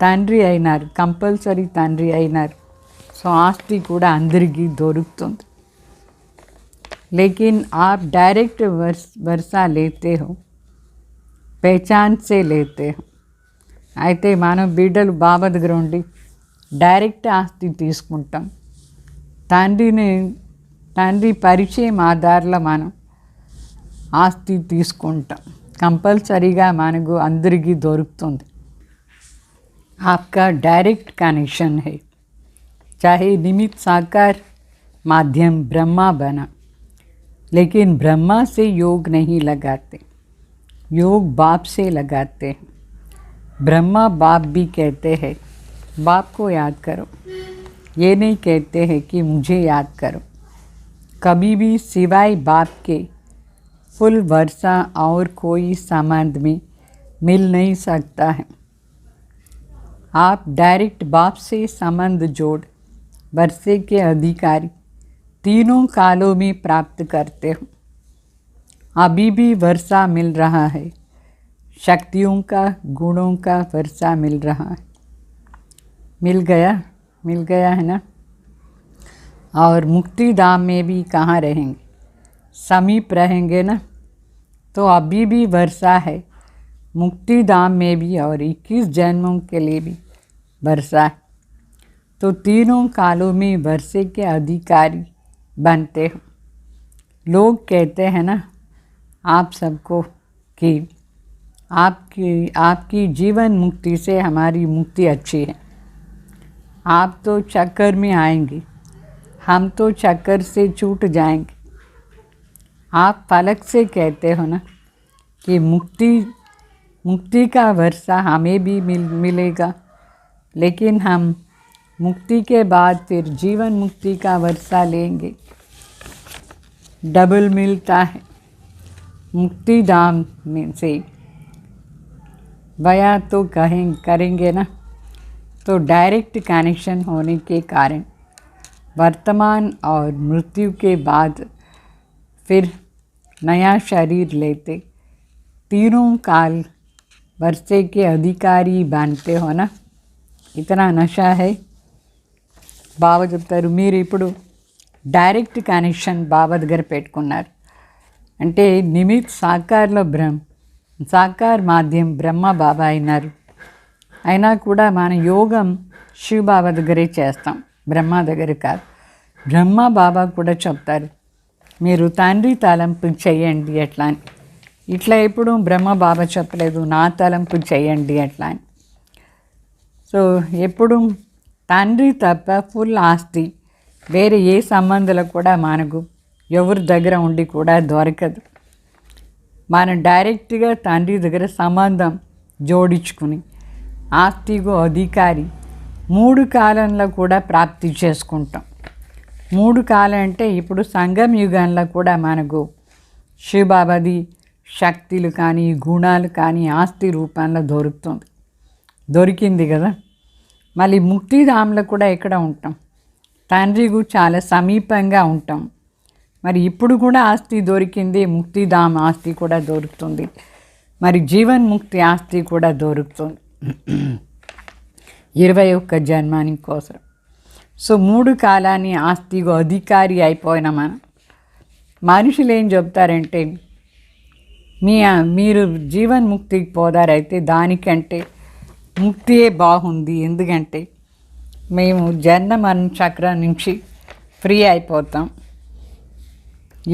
తండ్రి అయినారు, కంపల్సరీ తండ్రి అయినారు. సో ఆస్తి కూడా అందరికీ దొరుకుతుంది. लेकिन आप डायरेक्ट वर्षा लेते हो, पहचान से लेते हो. అయితే మనం బిడ్డలు బాబా దగ్గర ఉండి డైరెక్ట్ ఆస్తి తీసుకుంటాం. తండ్రి పరిచయం ఆధారంలో మనం ఆస్తి తీసుకుంటాం. కంపల్సరీగా మనకు అందరికీ దొరుకుతుంది. आपका डायरेक्ट कनेक्शन है, चाहे निमित्त साकार माध्यम ब्रह्मा बना, लेकिन ब्रह्मा से योग नहीं लगाते, योग बाप से लगाते हैं. ब्रह्मा बाप भी कहते हैं बाप को याद करो, ये नहीं कहते हैं कि मुझे याद करो. कभी भी सिवाय बाप के फुल वर्षा और कोई संबंध में मिल नहीं सकता है. आप डायरेक्ट बाप से संबंध जोड़ वर्षे के अधिकारी तीनों कालों में प्राप्त करते हो. अभी भी वर्षा मिल रहा है, शक्तियों का गुणों का वर्षा मिल रहा है. मिल गया है ना. और मुक्ति धाम में भी कहाँ रहेंगे, समीप रहेंगे ना. तो अभी भी वर्षा है मुक्ति धाम में भी और 21 जन्मों के लिए भी वर्षा है. तो तीनों कालों में वर्षे के अधिकारी बनते हो. लोग कहते हैं ना आप सबको कि आपकी जीवन मुक्ति से हमारी मुक्ति अच्छी है. आप तो चक्कर में आएंगे, हम तो चक्कर से छूट जाएंगे. आप फलक से कहते हो ना कि मुक्ति का वर्षा हमें भी मिलेगा, लेकिन हम मुक्ति के बाद फिर जीवन मुक्ति का वर्षा लेंगे. डबल मिलता है. मुक्तिधाम में से बया तो करेंगे ना, तो डायरेक्ट कनेक्शन होने के कारण वर्तमान और मृत्यु के बाद फिर नया शरीर लेते तीनों काल वर्षे के अधिकारी बनते हो ना. इतना नशा है. బాబా చెప్తారు మీరు ఇప్పుడు డైరెక్ట్ కనెక్షన్ బాబా దగ్గర పెట్టుకున్నారు అంటే నిమిత్ సాకార్లో సాకార్ మాధ్యం బ్రహ్మ బాబా అయినారు. అయినా కూడా మన యోగం శివ బాబా దగ్గరే చేస్తాం, బ్రహ్మ దగ్గర కాదు. బ్రహ్మ బాబా కూడా చెప్తారు మీరు తండ్రి తలంపు చేయండి ఎట్లా అని. ఇట్లా ఎప్పుడు బ్రహ్మ బాబా చెప్పలేదు నా తలంపు చేయండి అట్లా అని. సో ఎప్పుడు తండ్రి తప్ప ఫుల్ ఆస్తి వేరే ఏ సంబంధాలు కూడా మనకు ఎవరి దగ్గర ఉండి కూడా దొరకదు. మనం డైరెక్ట్గా తండ్రి దగ్గర సంబంధం జోడించుకుని ఆస్తికు అధికారి 3 కాలంలో కూడా ప్రాప్తి చేసుకుంటాం. 3 కాలం అంటే ఇప్పుడు సంగం యుగంలో కూడా మనకు శివబాబాది శక్తులు కానీ గుణాలు కానీ ఆస్తి రూపంలో దొరికింది కదా. మళ్ళీ ముక్తిధాంలో కూడా ఎక్కడ ఉంటాం, తండ్రికి చాలా సమీపంగా ఉంటాం. మరి ఇప్పుడు కూడా ఆస్తి దొరికింది, ముక్తిధామ్ ఆస్తి కూడా దొరుకుతుంది, మరి జీవన్ముక్తి ఆస్తి కూడా దొరుకుతుంది 21 జన్మానికి కోసం. సో 3 కాలాన్ని ఆస్తికు అధికారి అయిపోయిన మనుషులు ఏం చెప్తారంటే మీరు జీవన్ముక్తికి పోదారైతే దానికంటే ముక్తియే బాగుంది, ఎందుకంటే మేము జన్మ మరణ చక్రం నుంచి ఫ్రీ అయిపోతాం,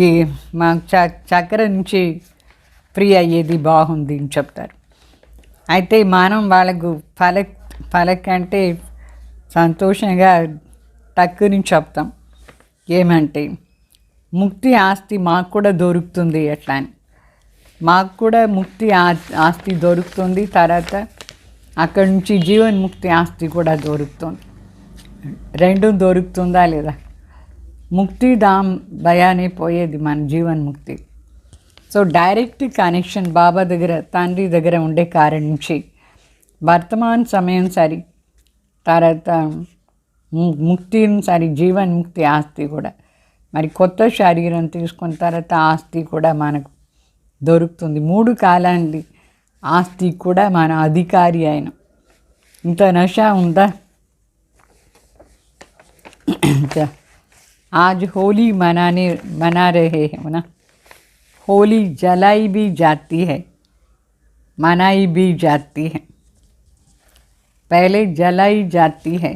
ఈ మా చక్రం నుంచి ఫ్రీ అయ్యేది బాగుంది అని చెప్తారు. అయితే మనం వాళ్ళకు ఫలక్ అంటే సంతోషంగా టక్కుని చెప్తాం ఏమంటే ముక్తి ఆస్తి మాకు కూడా దొరుకుతుంది ఎట్లా అని. మాకు కూడా ముక్తి ఆస్తి దొరుకుతుంది, తర్వాత అక్కడి నుంచి జీవన్ముక్తి ఆస్తి కూడా దొరుకుతుంది. 2 దొరుకుతుందా లేదా? ముక్తిధామ్ భయానే పోయేది మన జీవన్ముక్తి. సో డైరెక్ట్ కనెక్షన్ బాబా దగ్గర తండ్రి దగ్గర ఉండే కారణం నుంచి వర్తమాన సమయం సరి, తర్వాత ముక్తిని సరి జీవన్ముక్తి ఆస్తి కూడా, మరి కొత్త శరీరం తీసుకున్న తర్వాత ఆస్తి కూడా మనకు దొరుకుతుంది. 3 కాలాన్ని ఆస్తి కూడా మన అధికారి అయిన. ఇంత నషా ఉందా? आज होली मना रहे हैं ना. होली जलाई भी जाती है, मनाई भी जाती है. पहले जलाई जाती है,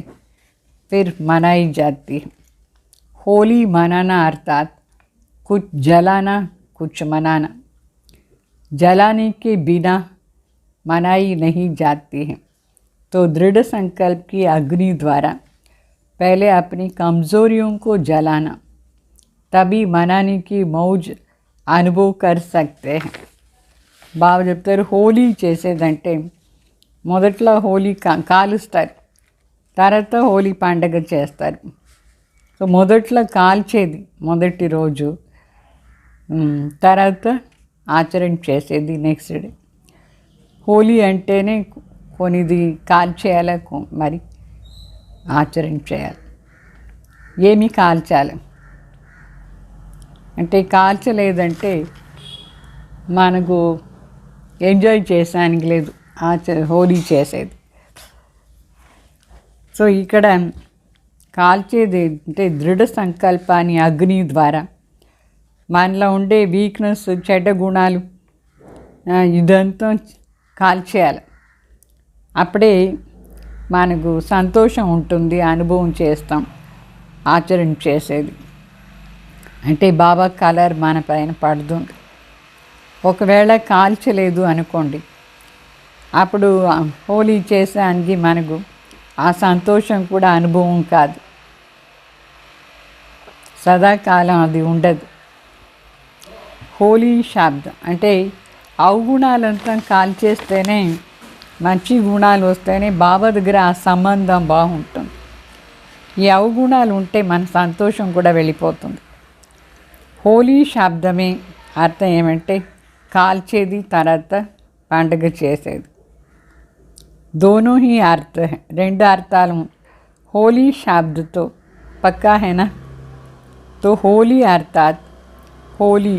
फिर मनाई जाती है. होली मनाना अर्थात कुछ जलाना, कुछ मनाना. जलाने के बिना मनाई नहीं जाती है. तो दृढ़ संकल्प की अग्नि द्वारा पहले अपनी कमज़ोरियों को जलाना, तभी मनाने की मौज अनुभव कर सकते हैं. బాబా చెప్తారు హోలీ చేసేదంటే మొదట్లో హోలీ కాలుస్తారు, తర్వాత హోలీ పండగ చేస్తారు. సో మొదట్లో కాల్చేది మొదటి రోజు, తర్వాత ఆచరణ చేసేది నెక్స్ట్ డే. హోలీ అంటేనే కొనిది కాల్చేయాలి, మరి ఆచరణ చేయాలి. ఏమి కాల్చాలి అంటే కాల్చలేదంటే మనకు ఎంజాయ్ చేసానికి లేదు హోలీ చేసేది. సో ఇక్కడ కాల్చేది అంటే దృఢ సంకల్పాన్ని అగ్ని ద్వారా మనలో ఉండే వీక్నెస్, చెడ్డ గుణాలు ఇదంతా కాల్చేయాలి. అప్పుడే మనకు సంతోషం ఉంటుంది, అనుభవం చేస్తాం ఆచరణ చేసేది. అంటే బాబా కలర్ మన పైన పడుతుంది. ఒకవేళ కాల్చలేదు అనుకోండి, అప్పుడు హోలీ చేసానికి మనకు ఆ సంతోషం కూడా అనుభవం కాదు, సదాకాలం అది ఉండదు. హోలీ శబ్దం అంటే అవగుణాలంతా కాల్చేస్తేనే మంచి గుణాలు వస్తేనే బాబా దగ్గర ఆ సంబంధం బాగుంటుంది. ఈ అవగుణాలు ఉంటే మన సంతోషం కూడా వెళ్ళిపోతుంది. హోలీ శబ్దమే అర్థం ఏమంటే కాల్చేది తర్వాత పండుగ చేసేది. दोनों ही अर्थ हैं, రెండు అర్థాలు. होली शब्द तो पक्का है ना. तो होली अर्थात होली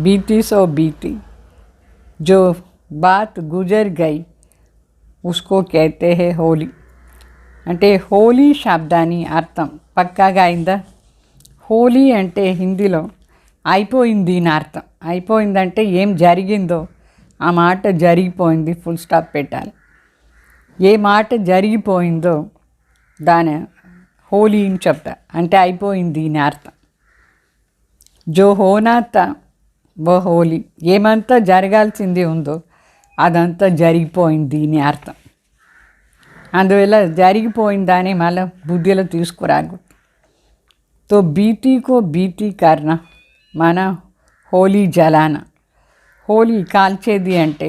बीती सो बीती, जो बात गुजर गई उसको कहते हैं होली. అంటే హోలీ శబ్దాన్ని అర్థం పక్కాగా అయిందా. హోలీ అంటే హిందీలో అయిపోయింది అని అర్థం. అయిపోయిందంటే ఏం జరిగిందో ఆ మాట జరిగిపోయింది, ఫుల్ స్టాప్ పెట్టాలి. ఏ మాట జరిగిపోయిందో దాని హోలీ అని చెప్తా, అంటే అయిపోయింది అని అర్థం. జో హోనా తా వో హోలీ, ఏమంతా జరగాల్సింది ఉందో అదంతా జరిగిపోయింది అని అర్థం. అందువల్ల జరిగిపోయిందని మళ్ళీ బుద్ధిలో తీసుకురాకూడదు. తో బీతీకో బీతీ కర్ణ మన హోలీ జలాన. హోలీ కాల్చేది అంటే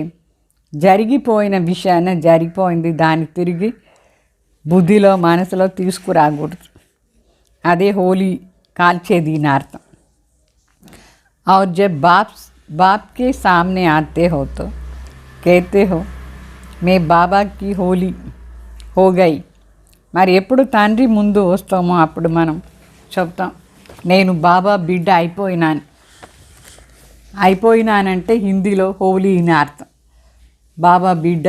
జరిగిపోయిన విషయాన్ని, జరిగిపోయింది దాన్ని తిరిగి బుద్ధిలో మనసులో తీసుకురాకూడదు. అదే హోలీ కాల్చేది అని అర్థం. और जब बाप के सामने आते हो तो कहते हो मैं बाबा की होली हो गई. మరి ఎప్పుడు తండ్రి ముందు వస్తామో అప్పుడు మనం చెప్తాం నేను బాబా బిడ్డ అయిపోయినానంటే హిందీలో హోలీ అని అర్థం. బాబా బిడ్డ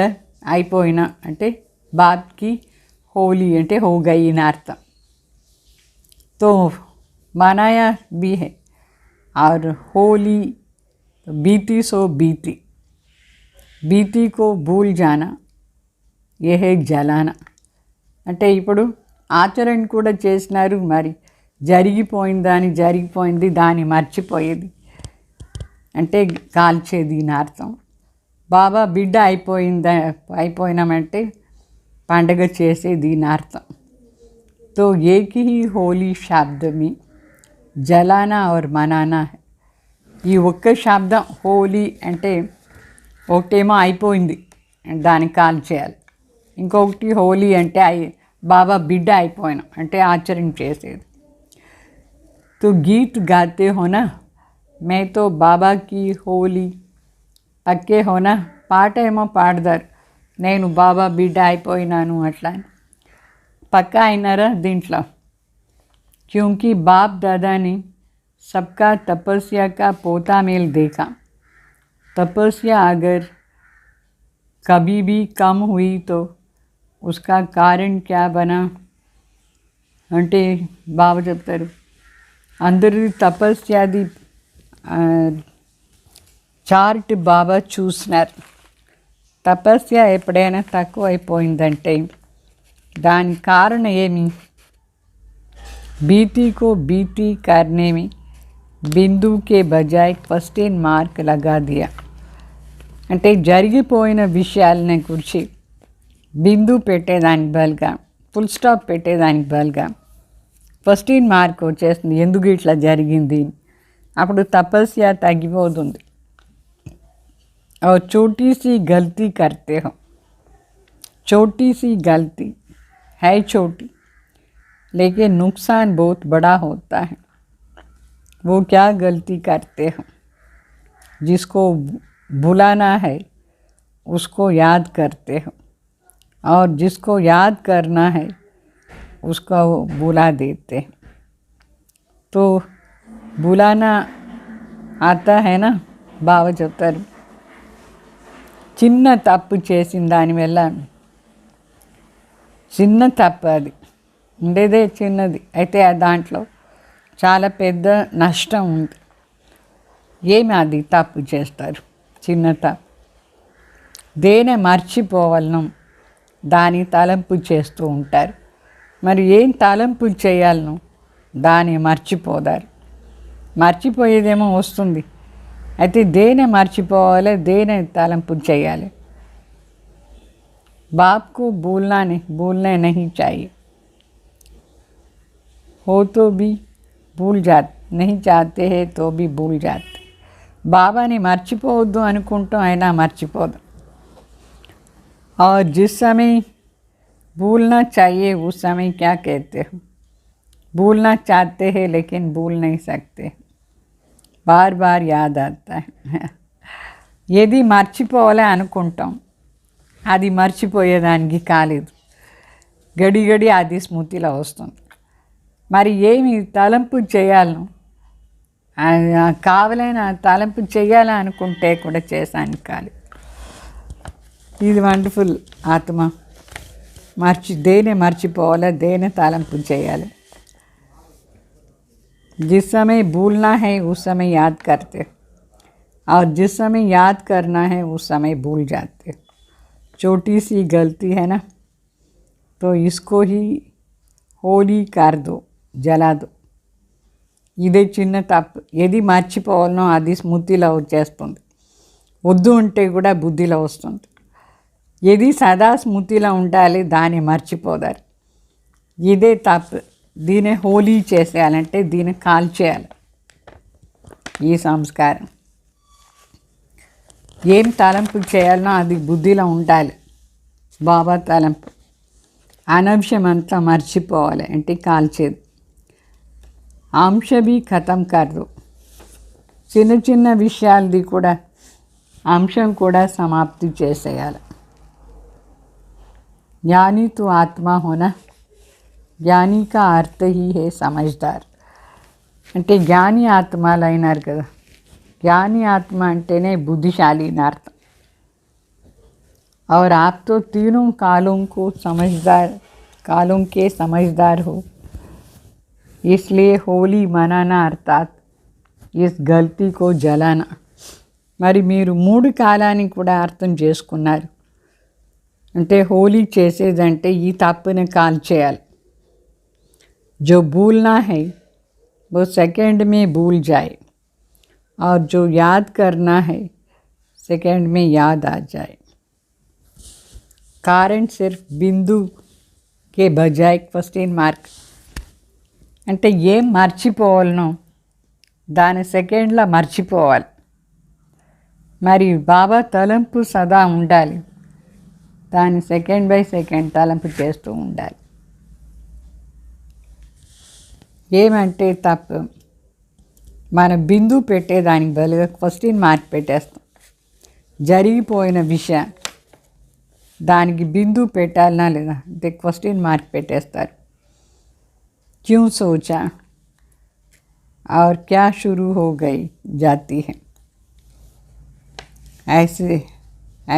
అయిపోయినా అంటే బాబ్కి హోలీ అంటే హో గయి అని అర్థం. तो मनाया भी है. और होली बीती सो बीती, बीती को भूल जाना ये है जलाना. అంటే ఇప్పుడు ఆచరణ కూడా చేసినారు. మరి జరిగిపోయింది దాన్ని మర్చిపోయేది అంటే కాల్చేది అని అర్థం. బాబా బిడ్డ అయిపోయినామంటే పండగ చేసేది అని అర్థం. तो एक ही होली शब्द में జలానా और మనానా. ఈ ఒక్క శబ్దం హోలీ అంటే ఒకటేమో అయిపోయింది దాన్ని కాల్ చేయాలి, ఇంకొకటి హోలీ అంటే బాబా బిడ్డ అయిపోయినాం అంటే ఆచరణ చేసేది. तो गीत गाते हो ना मैं तो बाबा की होली పక్కే హోనా, పాట ఏమో పాడతారు నేను బాబా బిడ్డ అయిపోయినాను అట్లా. పక్కా అయినారా దీంట్లో. क्योंकि बाप दादा ने सबका तपस्या का पोता मेल देखा. तपस्या अगर कभी भी कम हुई तो उसका कारण क्या बना అంటే బాబా చెప్తారు అందరి తపస్యాది చార్ట్ బాబా చూసినారు. తపస్య ఎప్పుడైనా తక్కువ అయిపోయిందంటే దాని కారణం ఏమి. बीती को बीती करने में बिंदु के बजाय क्वेश्चन మార్క్ लगा दिया. అంటే జరిగిపోయిన విషయాలని గురించి బిందు పెట్టేదానికి బదులుగా, ఫుల్ స్టాప్ పెట్టేదానికి బదులుగా క్వశ్చన్ మార్క్ వచ్చేస్తుంది, ఎందుకు ఇట్లా జరిగింది. అప్పుడు తపస్య తగ్గిపోతుంది. और छोटी सी गलती करते हो, छोटी सी गलती है छोटी लेकिन नुकसान बहुत बड़ा होता है. वो क्या गलती करते हो. जिसको भुलाना है उसको याद करते हो और जिसको याद करना है उसको भुला देते हैं. तो भुलाना आता है ना. బాగా చెప్తారు చిన్న తప్పు చేసిన దానివల్ల, చిన్న తప్పు అది ఉండేదే చిన్నది అయితే దాంట్లో చాలా పెద్ద నష్టం ఉంది. ఏమి అది తప్పు చేస్తారు, చిన్న తప్పు. దేని మర్చిపోవాలను దాని తలంపు చేస్తూ ఉంటారు. మరి ఏం తలంపు చేయాలను దాన్ని మర్చిపోదారు. మర్చిపోయేదేమో వస్తుంది, అయితే దేని మర్చిపోవాలి, దేని తలంపు చేయాలి. బాప్కు భూల్నా नहीं चाहिए. हो तो भी भूल जाते, नहीं चाहते हैं तो भी भूल जाते. బాబాని మర్చిపోవద్దు అనుకుంటాం, అయినా మర్చిపోదు. और जिस समय भूलना चाहिए उस समय क्या कहते हो. भूलना चाहते हैं लेकिन भूल नहीं सकते. बार बार याद आता है. ఏది మర్చిపోవాలని అనుకుంటాం, అది మర్చిపోయేదానికి కాలేదు. గడి గడి అది స్మృతిలో వస్తుంది. మరి ఏమి తలంపు చేయాలను, కావాలైన తలంపు చేయాలని అనుకుంటే కూడా చేశాను కాలేదు. ఇది వండర్ఫుల్. ఆత్మ దేనే మర్చిపోవాలా, దేనే తలంపు చేయాలి. जिस समय भूलना है उस समय याद करते, और जिस समय याद करना है उस समय भूल जाते. छोटी सी गलती है ना, तो इसको ही होली कर दो, जला दो. ఇదే చిన్న తప్పు. ఏది మర్చిపోవాలనో అది స్మృతిలో వచ్చేస్తుంది, వద్దు అంటే కూడా బుద్ధిలో వస్తుంది. ఏది సదా స్మృతిలో ఉండాలి, దాన్ని మర్చిపోదారు. ఇదే తప్పు. దీన్ని హోలీ చేసేయాలంటే దీన్ని కాల్చేయాలి. ఈ సంస్కారం ఏం తలంపు చేయాలనో అది బుద్ధిలో ఉండాలి. బాబా తలంపు అనవసరం అంతా మర్చిపోవాలి అంటే కాల్చేది. అంశ भी ఖతం కర్దు. చిన్న చిన్న విషయాలది కూడా అంశం కూడా సమాప్తి చేసేయాలి. జ్ఞాని తో ఆత్మ హోనా, జ్ఞాని కా అర్థ హీ హే సమజ్దార్. అంటే జ్ఞాని ఆత్మలు అయినారు కదా. జ్ఞాని ఆత్మ అంటేనే బుద్ధిశాలి అని అర్థం. और आप तो तीनों कालों को समझदार, कालों के समझदार हो, इसलिए होली मनाना अर्थात इस गलती को जलाना. మరి మీరు 3 కాలాన్ని కూడా అర్థం చేసుకున్నారు. అంటే హోలీ చేసేదంటే ఈ తప్పుని కాల్చేయాలి. जो भूलना है वो सेकंड में भूल जाए, और जो याद करना है सेकंड में याद आ जाए. कारण सिर्फ बिंदु के बजाय क्वेश्चन मार्क. అంటే ఏం మర్చిపోవాలనో దాని సెకండ్లో మర్చిపోవాలి. మరి బాబా తలంపు సదా ఉండాలి, దాన్ని సెకండ్ బై సెకండ్ తలంపు చేస్తూ ఉండాలి. ఏమంటే తప్పు, మనం బిందు పెట్టేదానికి బదులుగా క్వశ్చన్ మార్క్ పెట్టేస్తాం. జరిగిపోయిన విషయం దానికి బిందు పెట్టాలనా లేదా అంటే క్వశ్చన్ మార్క్ పెట్టేస్తారు. क्यों सोचा और क्या शुरू हो गई जाती है,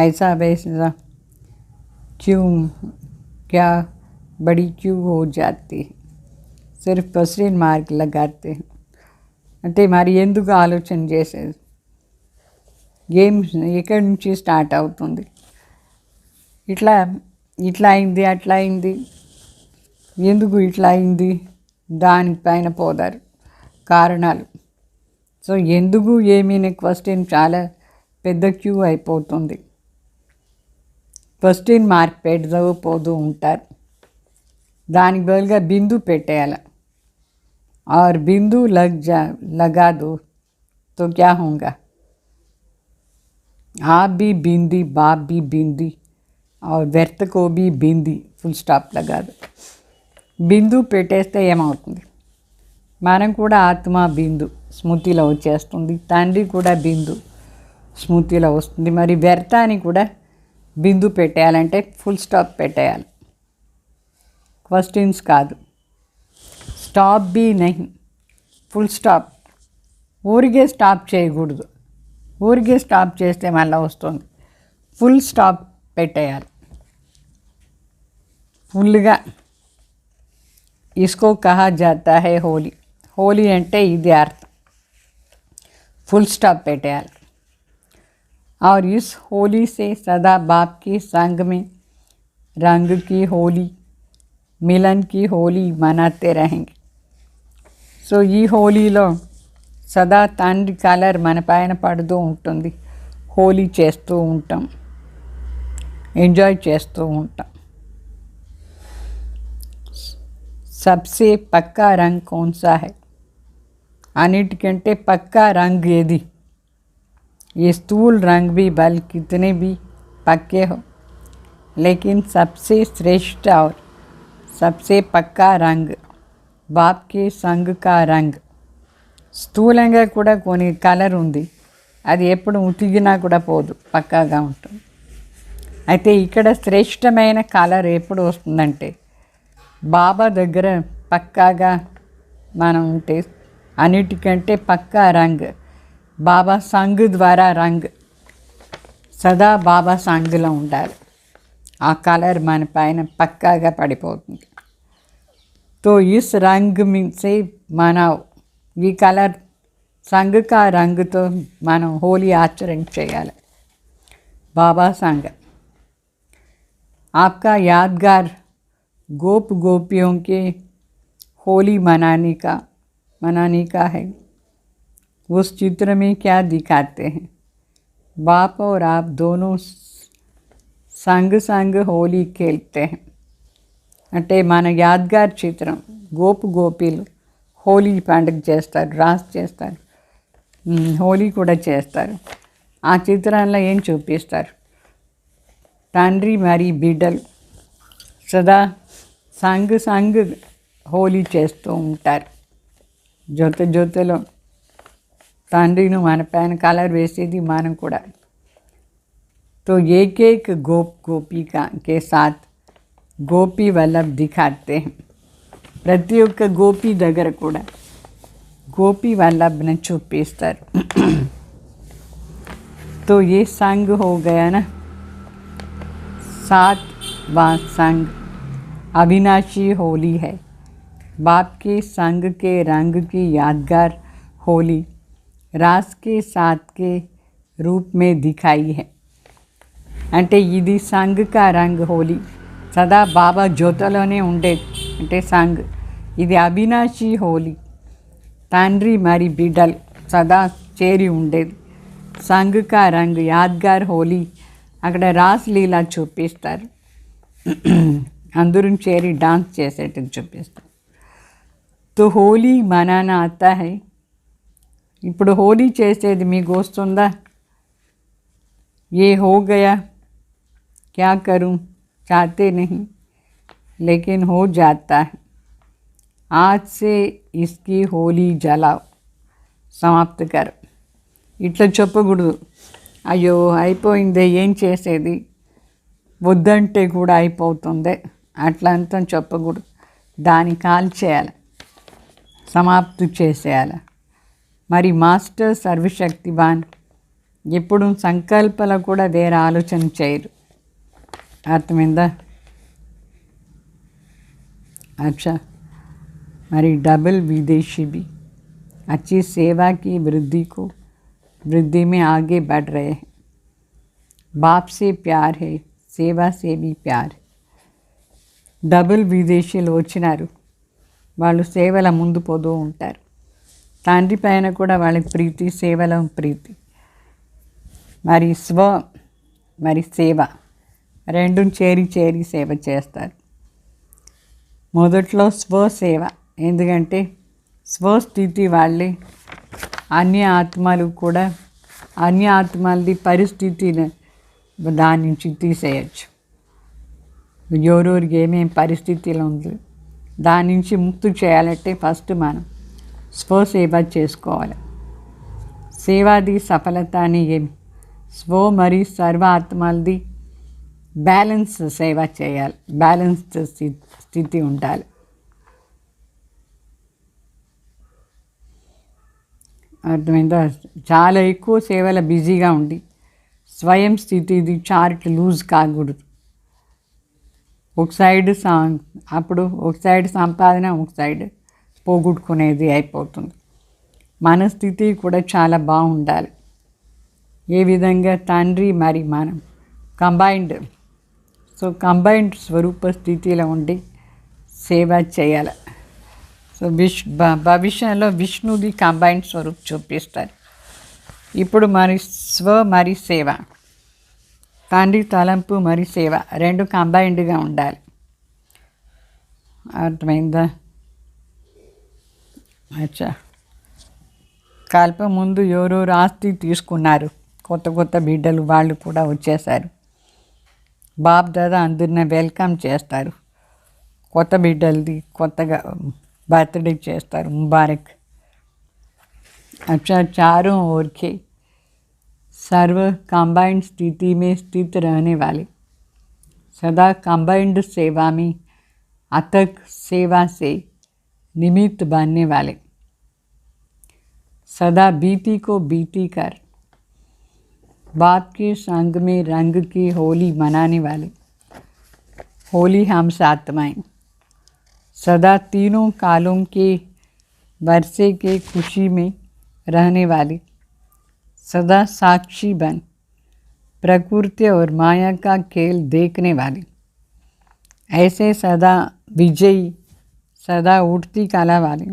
ऐसा वैसा क्यों, क्या बड़ी क्यों हो जाती है. सिर्फ क्वेश्चन మార్క్ लगाते हैं. అంటే మరి ఎందుకు ఆలోచన చేసేది, గేమ్ ఎక్కడి నుంచి స్టార్ట్ అవుతుంది. ఇట్లా అయింది, అట్లా అయింది, ఎందుకు ఇట్లా అయింది, దానిపైన పోదారు కారణాలు. సో ఎందుకు ఏమీ క్వశ్చన్ చాలా పెద్ద క్యూ అయిపోతుంది. క్వశ్చన్ మార్క్ పెడదావు పోతూ ఉంటారు. దానికి బదులుగా బిందు పెట్టేయాలి. और बिंदु लगा दो तो क्या होगा, आप भी बिंदी, बाप भी बिंदी, और व्यर्थ को भी बिंदी. फुल स्टॉप लगा दो. బిందు పెట్టేస్తే ఏమవుతుంది, మనం కూడా ఆత్మ బిందు స్మృతిలో వచ్చేస్తుంది, తండ్రి కూడా బిందు స్మృతిలో వస్తుంది. మరి వ్యర్థాన్ని కూడా బిందు పెట్టేయాలంటే ఫుల్ స్టాప్ పెట్టేయాలి, క్వశ్చన్స్ కాదు. స్టాప్ బీ నహి, ఫుల్ స్టాప్. ఊరికే స్టాప్ చేయకూడదు, ఊరికే స్టాప్ చేస్తే మళ్ళీ వస్తుంది. ఫుల్ స్టాప్ పెట్టేయాలి ఫుల్గా. इसको कहा जाता है होली. होली అంటే ఇది అర్థం, फुल स्टॉप పెట్టేయాలి. और इस होली से सदा बाप के संग में रंग की होली, मिलन की होली मनाते रहेंगे. సో ఈ హోలీలో సదా తండ్రి కలర్ మన పైన పడుతూ ఉంటుంది, హోలీ చేస్తూ ఉంటాం, ఎంజాయ్ చేస్తూ ఉంటాం. सबसे पक्का रंग कौन सा है, అన్నిటికంటే పక్కా రంగ్ ఏది. ये स्थूल रंग भी बल कितने भी पक्के हो, लेकिन सबसे श्रेष्ठ और सबसे पक्का रंग बाप के संग का रंग. స్థూలంగా కూడా కొన్ని కలర్ ఉంది, అది ఎప్పుడు ఉతికినా కూడా పోదు, పక్కాగా ఉంటుంది. అయితే ఇక్కడ శ్రేష్టమైన కలర్ ఎప్పుడు వస్తుందంటే బాబా దగ్గర పక్కాగా మనం ఉంటే అన్నిటికంటే పక్కా రంగు బాబా సంగ్ ద్వారా రంగు సదా బాబా సంగ్లో ఉండాలి. ఆ కలర్ మన పైన పక్కాగా పడిపోతుంది. तो इस रंग में से మనం ఈ కలర్ సంగ్ కా రంగుతో మనం హోలీ ఆచరణ చేయాలి. బాబా సంగ్ आपका यादगार गोप गोपियों के होली मनाने का है. उस चित्र में क्या दिखाते हैं? बाप और आप दोनों संग संग होली खेलते हैं. అంటే మన యాద్గార్ చిత్రం గోపీలు హోలీ పండుగ చేస్తారు, రాస్ చేస్తారు, హోలీ కూడా చేస్తారు. ఆ చిత్రంలో ఏం చూపిస్తారు? తండ్రి మరి బిడ్డలు సదా సంగ్ హోలీ చేస్తూ ఉంటారు. జొతలో తండ్రిని మన పైన కలర్ వేసేది మనం కూడా. तो एक एक गोपी के साथ గోపీ వల్లభ్ దిఖాతే. ప్రతి ఒక్క గోపీ దగ్గర కూడా గోపీ వల్లభ్ని చూపిస్తారు. तो ये संग हो गया ना. सातवां संग अविनाशी होली है. बाप के संग के रंग की यादगार होली रास के साथ के रूप में दिखाई है. అంటే ఇది సంగ్ కా రంగ్ హోలీ సదా బాబా జ్యోతలోనే ఉండేది, అంటే సంగ్. ఇది అవినాశీ హోలీ తండ్రి మరి బిడ్డలు సదా చేరి ఉండేది. సంగ్ కా రంగ్ యాద్గార్ హోలీ అక్కడ రాస్ లీలా చూపిస్తారు, అందరూ చేరి డాన్స్ చేసేటది చూపిస్తారు. తో హోలీ మనానా ఆతా హై. ఇప్పుడు హోలీ చేసేది మీకు వస్తుందా? ఏ హో గయా क्या करूं, चाहते नहीं लेकिन हो जाता है. आज से इसकी होली जलाओ, समाप्त करो. ఇట్లా చెప్పకూడదు. అయ్యో అయిపోయిందే ఏం చేసేది, వద్దంటే కూడా అయిపోతుంది అట్లా అంతా చెప్పకూడదు. దాన్ని కాల్ చేయాలి, సమాప్తి చేసేయాలి. మరి మాస్టర్ సర్వశక్తివాన్ ఎప్పుడు సంకల్పంలో కూడా వేరే ఆలోచన చేయరు. అర్థమైందా? अच्छा మరి डबल विदेशी भी अच्छी सेवा की वृद्धि में आगे बढ़ रहे हैं. बाप से प्यार है, सेवा से भी प्यार. డబుల్ విదేశీయులు వచ్చినారు, వాళ్ళు సేవల ముందు పోతూ ఉంటారు. తండ్రి పైన కూడా వాళ్ళకి ప్రీతి, సేవలో ప్రీతి. మరి మరి సేవ రెండు చేరి సేవ చేస్తారు. మొదట్లో స్వసేవ, ఎందుకంటే స్వస్థితి వాళ్ళే అన్య ఆత్మలది పరిస్థితిని దాని నుంచి తీసేయచ్చు. ఎవరెవరికి ఏమేమి పరిస్థితిలో ఉంది దాని నుంచి ముక్తి చేయాలంటే ఫస్ట్ మనం స్వసేవ చేసుకోవాలి. సేవాది సఫలత అని ఏమి? స్వ మరియు సర్వ ఆత్మలది బ్యాలెన్స్ సేవ చేయాలి, బ్యాలెన్స్ స్థితి ఉండాలి. అర్థమైందా? చాలా ఎక్కువ సేవల బిజీగా ఉండి స్వయం స్థితిది చార్ట్ లూజ్ కాకూడదు. ఒక సైడ్ అప్పుడు ఒక సైడ్ సంపాదన, ఒక సైడ్ పోగొట్టుకునేది అయిపోతుంది. మన స్థితి కూడా చాలా బాగుండాలి. ఏ విధంగా తండ్రి మరి మనం కంబైన్డ్ స్వరూప స్థితిలో ఉండి సేవ చేయాలి. సో భవిష్యంలో విష్ణుది కంబైన్డ్ స్వరూప్ చూపిస్తారు. ఇప్పుడు మరి సేవ, తండ్రి తలంపు మరి సేవ రెండు కంబైన్డ్గా ఉండాలి. అర్థమైందా? అచ్చా, కల్ప ముందు ఎవరెవరు ఆస్తి తీసుకున్నారు, కొత్త బిడ్డలు వాళ్ళు కూడా వచ్చేసారు. బాప్ దాదా అందరిని వెల్కమ్ చేస్తారు. కొత్త బిడ్డలది కొత్తగా బర్త్డే చేస్తారు, ముబారక్. अच्छा चारों ओर के सर्व कंबाइंड स्थिति में स्थित रहने वाले, सदा कंबाइंड सेवा में अथक सेवा से निमित्त बनने वाले, सदा बीती को बीती कर बाप के संग में रंग की होली मनाने वाले, होली हम आत्माएं, सदा तीनों कालों के बरसे के खुशी में रहने वाले, सदा साक्षी बन प्रकृति और माया का खेल देखने वाले, ऐसे सदा विजयी, सदा उठती कला वाले,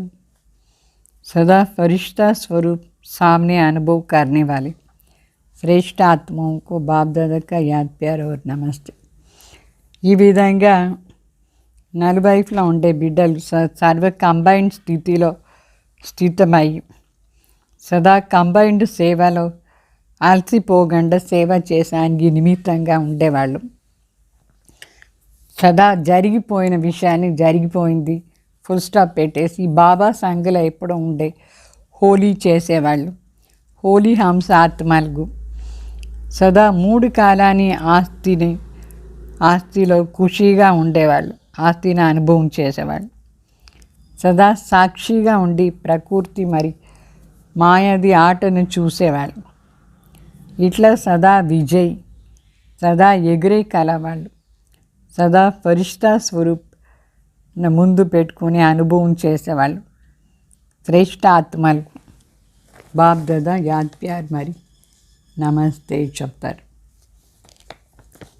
सदा फरिश्ता स्वरूप सामने अनुभव करने वाले श्रेष्ठ आत्माओं को बाप दादा का याद प्यार और नमस्ते। ఈ విధంగా నలువైపులా ఉండే బిడ్డలు సర్వ కంబైన్డ్ స్థితిలో స్థితమై సదా కంబైన్డ్ సేవలో అలసిపోకుండా సేవ చేసానికి నిమిత్తంగా ఉండేవాళ్ళు. సదా జరిగిపోయిన విషయాన్ని జరిగిపోయింది ఫుల్ స్టాప్ పెట్టేసి బాబా సంఘలో ఎప్పుడూ ఉండే హోలీ చేసేవాళ్ళు. హోలీ హంస ఆత్మలకు సదా 3 కాలాన్ని ఆస్తిలో ఖుషీగా ఉండేవాళ్ళు, ఆస్తిని అనుభవం చేసేవాళ్ళు. సదా సాక్షిగా ఉండి ప్రకృతి మరి మాయాది ఆటను చూసేవాళ్ళు. ఇట్లా సదా విజయ్, సదా ఎగిరే కలవాళ్ళు, సదా ఫరిష్తా స్వరూప్ ముందు పెట్టుకుని అనుభవం చేసేవాళ్ళు శ్రేష్ఠ ఆత్మలకు బాప్ దాదా యాద్ ప్యార్ మరి నమస్తే చెప్తారు.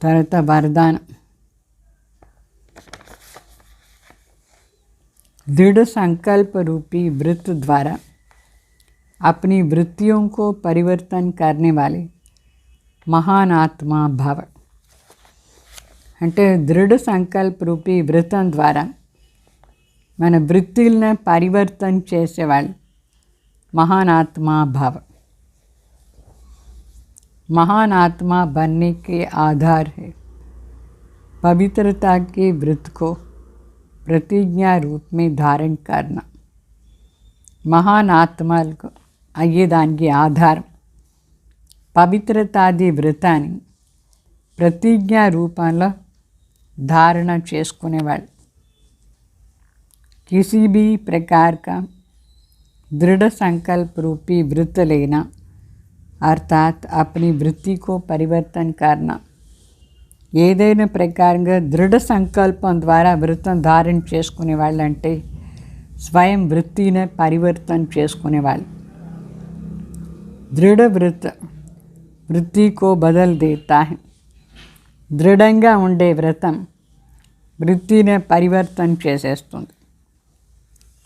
తర్వాత वरदान, दृढ़ संकल्प रूपी वृत्त द्वारा अपनी वृत्तियों को परिवर्तन करने वाले महान आत्मा भव. అంటే దృఢ సంకల్ప రూపీ వృత్తం ద్వారా మన వృత్తులను పరివర్తన చేసేవాళ్ళు महान आत्मा भव. महान आत्मा बनने के आधार है पवित्रता के व्रत को प्रतिज्ञा रूप में धारण करना. महान आत्मలకు అయ్యేదానికి ఆధారం పవిత్రతాది వ్రతాన్ని ప్రతిజ్ఞా రూపంలో धारण చేసుకునేవాళ్ళు. किसी भी प्रकार का दृढ़ संकल्प रूपी व्रत लेना अर्थात अपनी वृत्ति को परिवर्तन करना. ఏదైనా ప్రకారంగా దృఢ సంకల్పం ద్వారా వ్రతం ధారణ చేసుకునే వాళ్ళు అంటే స్వయం వృత్తిని పరివర్తన చేసుకునేవాళ్ళు. దృఢ వృత్తి కో బదల్ దేతా హై. దృఢంగా ఉండే వ్రతం వృత్తిని పరివర్తన చేసేస్తుంది.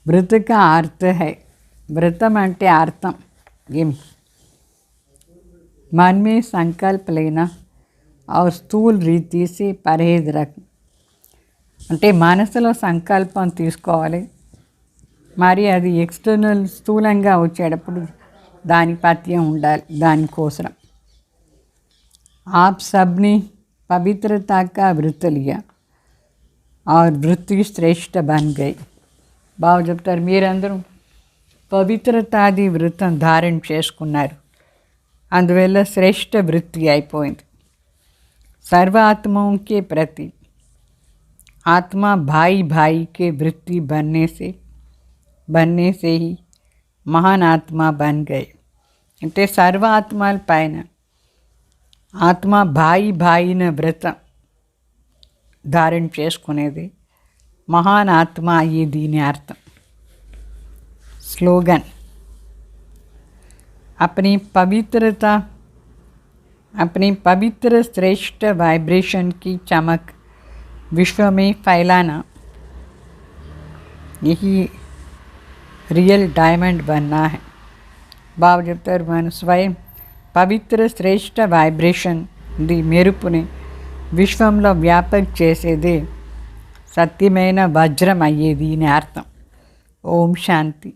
व्रत का अर्थ है, व्रतम అంటే అర్థం ఏమి, मन में संकल्प लेना और स्थूल रीति से परहेज रख. అంటే మనసులో సంకల్పం తీసుకోవాలి, మరి అది ఎక్స్టర్నల్ స్థూలంగా వచ్చేటప్పుడు దాని పథ్యం ఉండాలి. దానికోసం आप सबने पवित्रता का व्रत लिया और वृत्ति श्रेष्ठ बन गई. బాగా చెప్తారు, మీరందరూ పవిత్రతాది వృత్తం ధారణ చేసుకున్నారు, అందువల్ల శ్రేష్ఠ వృత్తి అయిపోయింది. सर्व आत्माओं के प्रति आत्मा भाई भाई के वृत्ति बनने से ही महान आत्मा बन गए. అంటే సర్వ ఆత్మల పైన ఆత్మ భాయిన వ్రతం ధారణ చేసుకునేది महान आत्मा ये दीने अर्थम. स्लोगन, अपनी पवित्र श्रेष्ठ वाइब्रेशन की चमक विश्व में फैलाना, यही रियल डायमंड बनना है. బాబు చెప్తారు, మన స్వయం పవిత్ర శ్రేష్ఠ వైబ్రేషన్ ది మెరుపుని విశ్వంలో వ్యాపక చేసేదే సత్యమైన వజ్రం అయ్యేది అని అర్థం. ఓం శాంతి.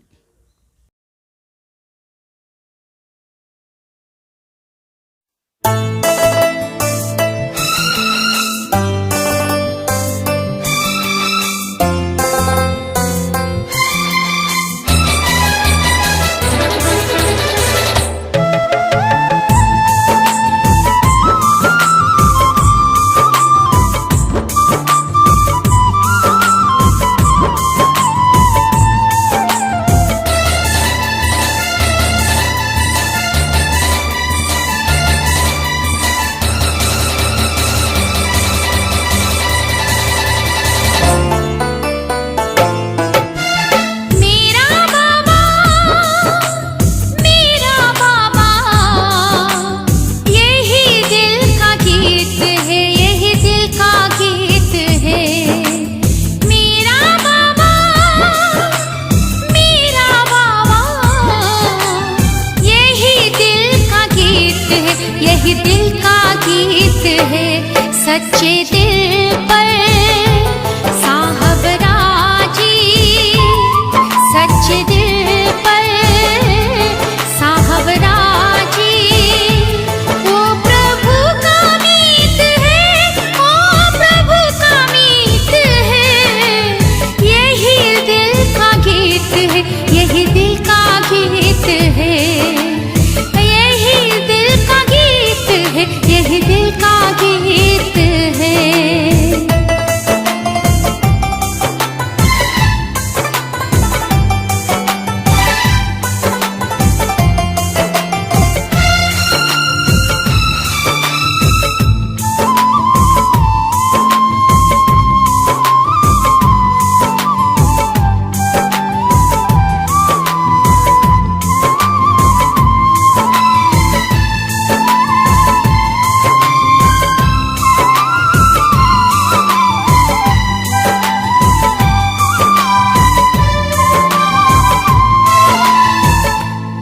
है, यही दिल का गीत है, यही दिल का गीत है, यही दिल का गीत है।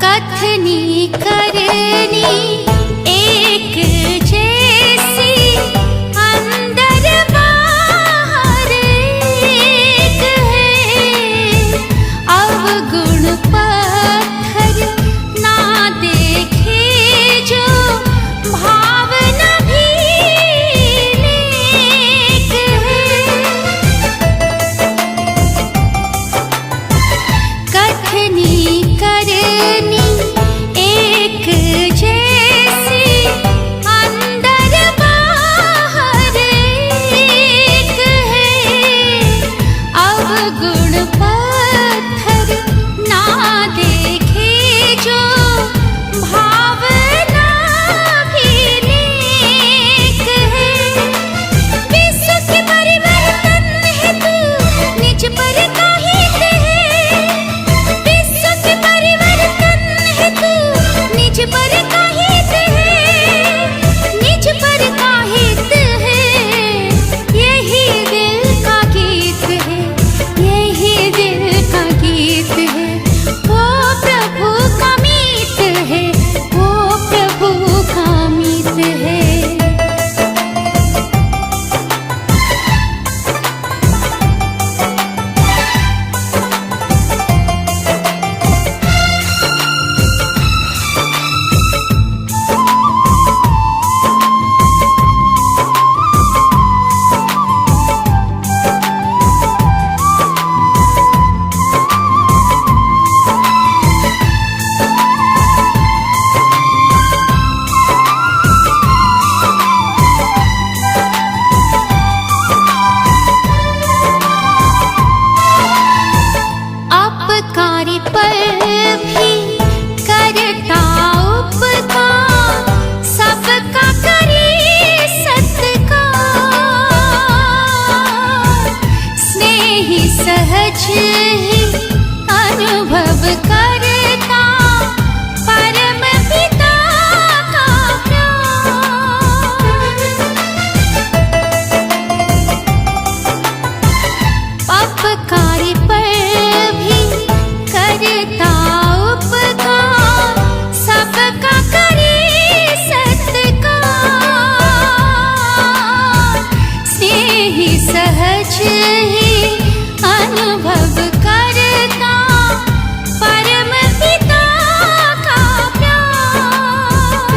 कथनी करनी एक जैसी, अंदर बाहर एक है, अवगुण पत्थर ना देखे जो, भावना भी नेक है। कथनी करनी एक जैसी, अंदर बाहर एक है, अवगुण पत्थर ना देखे जो, भावना भी नेक है। विश्व के परिवर्तन है तू, निज पर काहित है, विश्व के परिवर्तन है तू, निज पर काहित है, निज पर काहित है, यही दिल का गीत है, यही दिल का गीत है। वो प्रभु का मीत है, वो प्रभु का मीत है। अपकारी पर भी करता उपकार, सबका करे सत्कार, स्नेही सहज ही अनुभव करता, परम पिता का प्यार। अपकारी पर भी करता उपकार, सबका करे सत्कार, स्नेही सहज ही अनुभव करता, परम पिता का प्यार।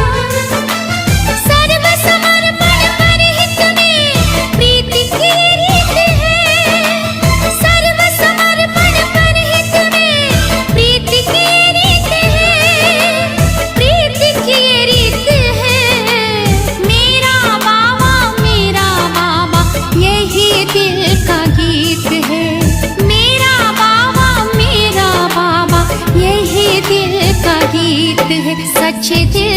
सर्व समर्पण परहित में प्रीति की रीत है, सर्व समर्पण परहित में प्रीति की रीत है, प्रीति की रीत है। मेरा बाबा यही दिल का गीत है, मेरा बाबा यही दिल का गीत है। सच्चे दिल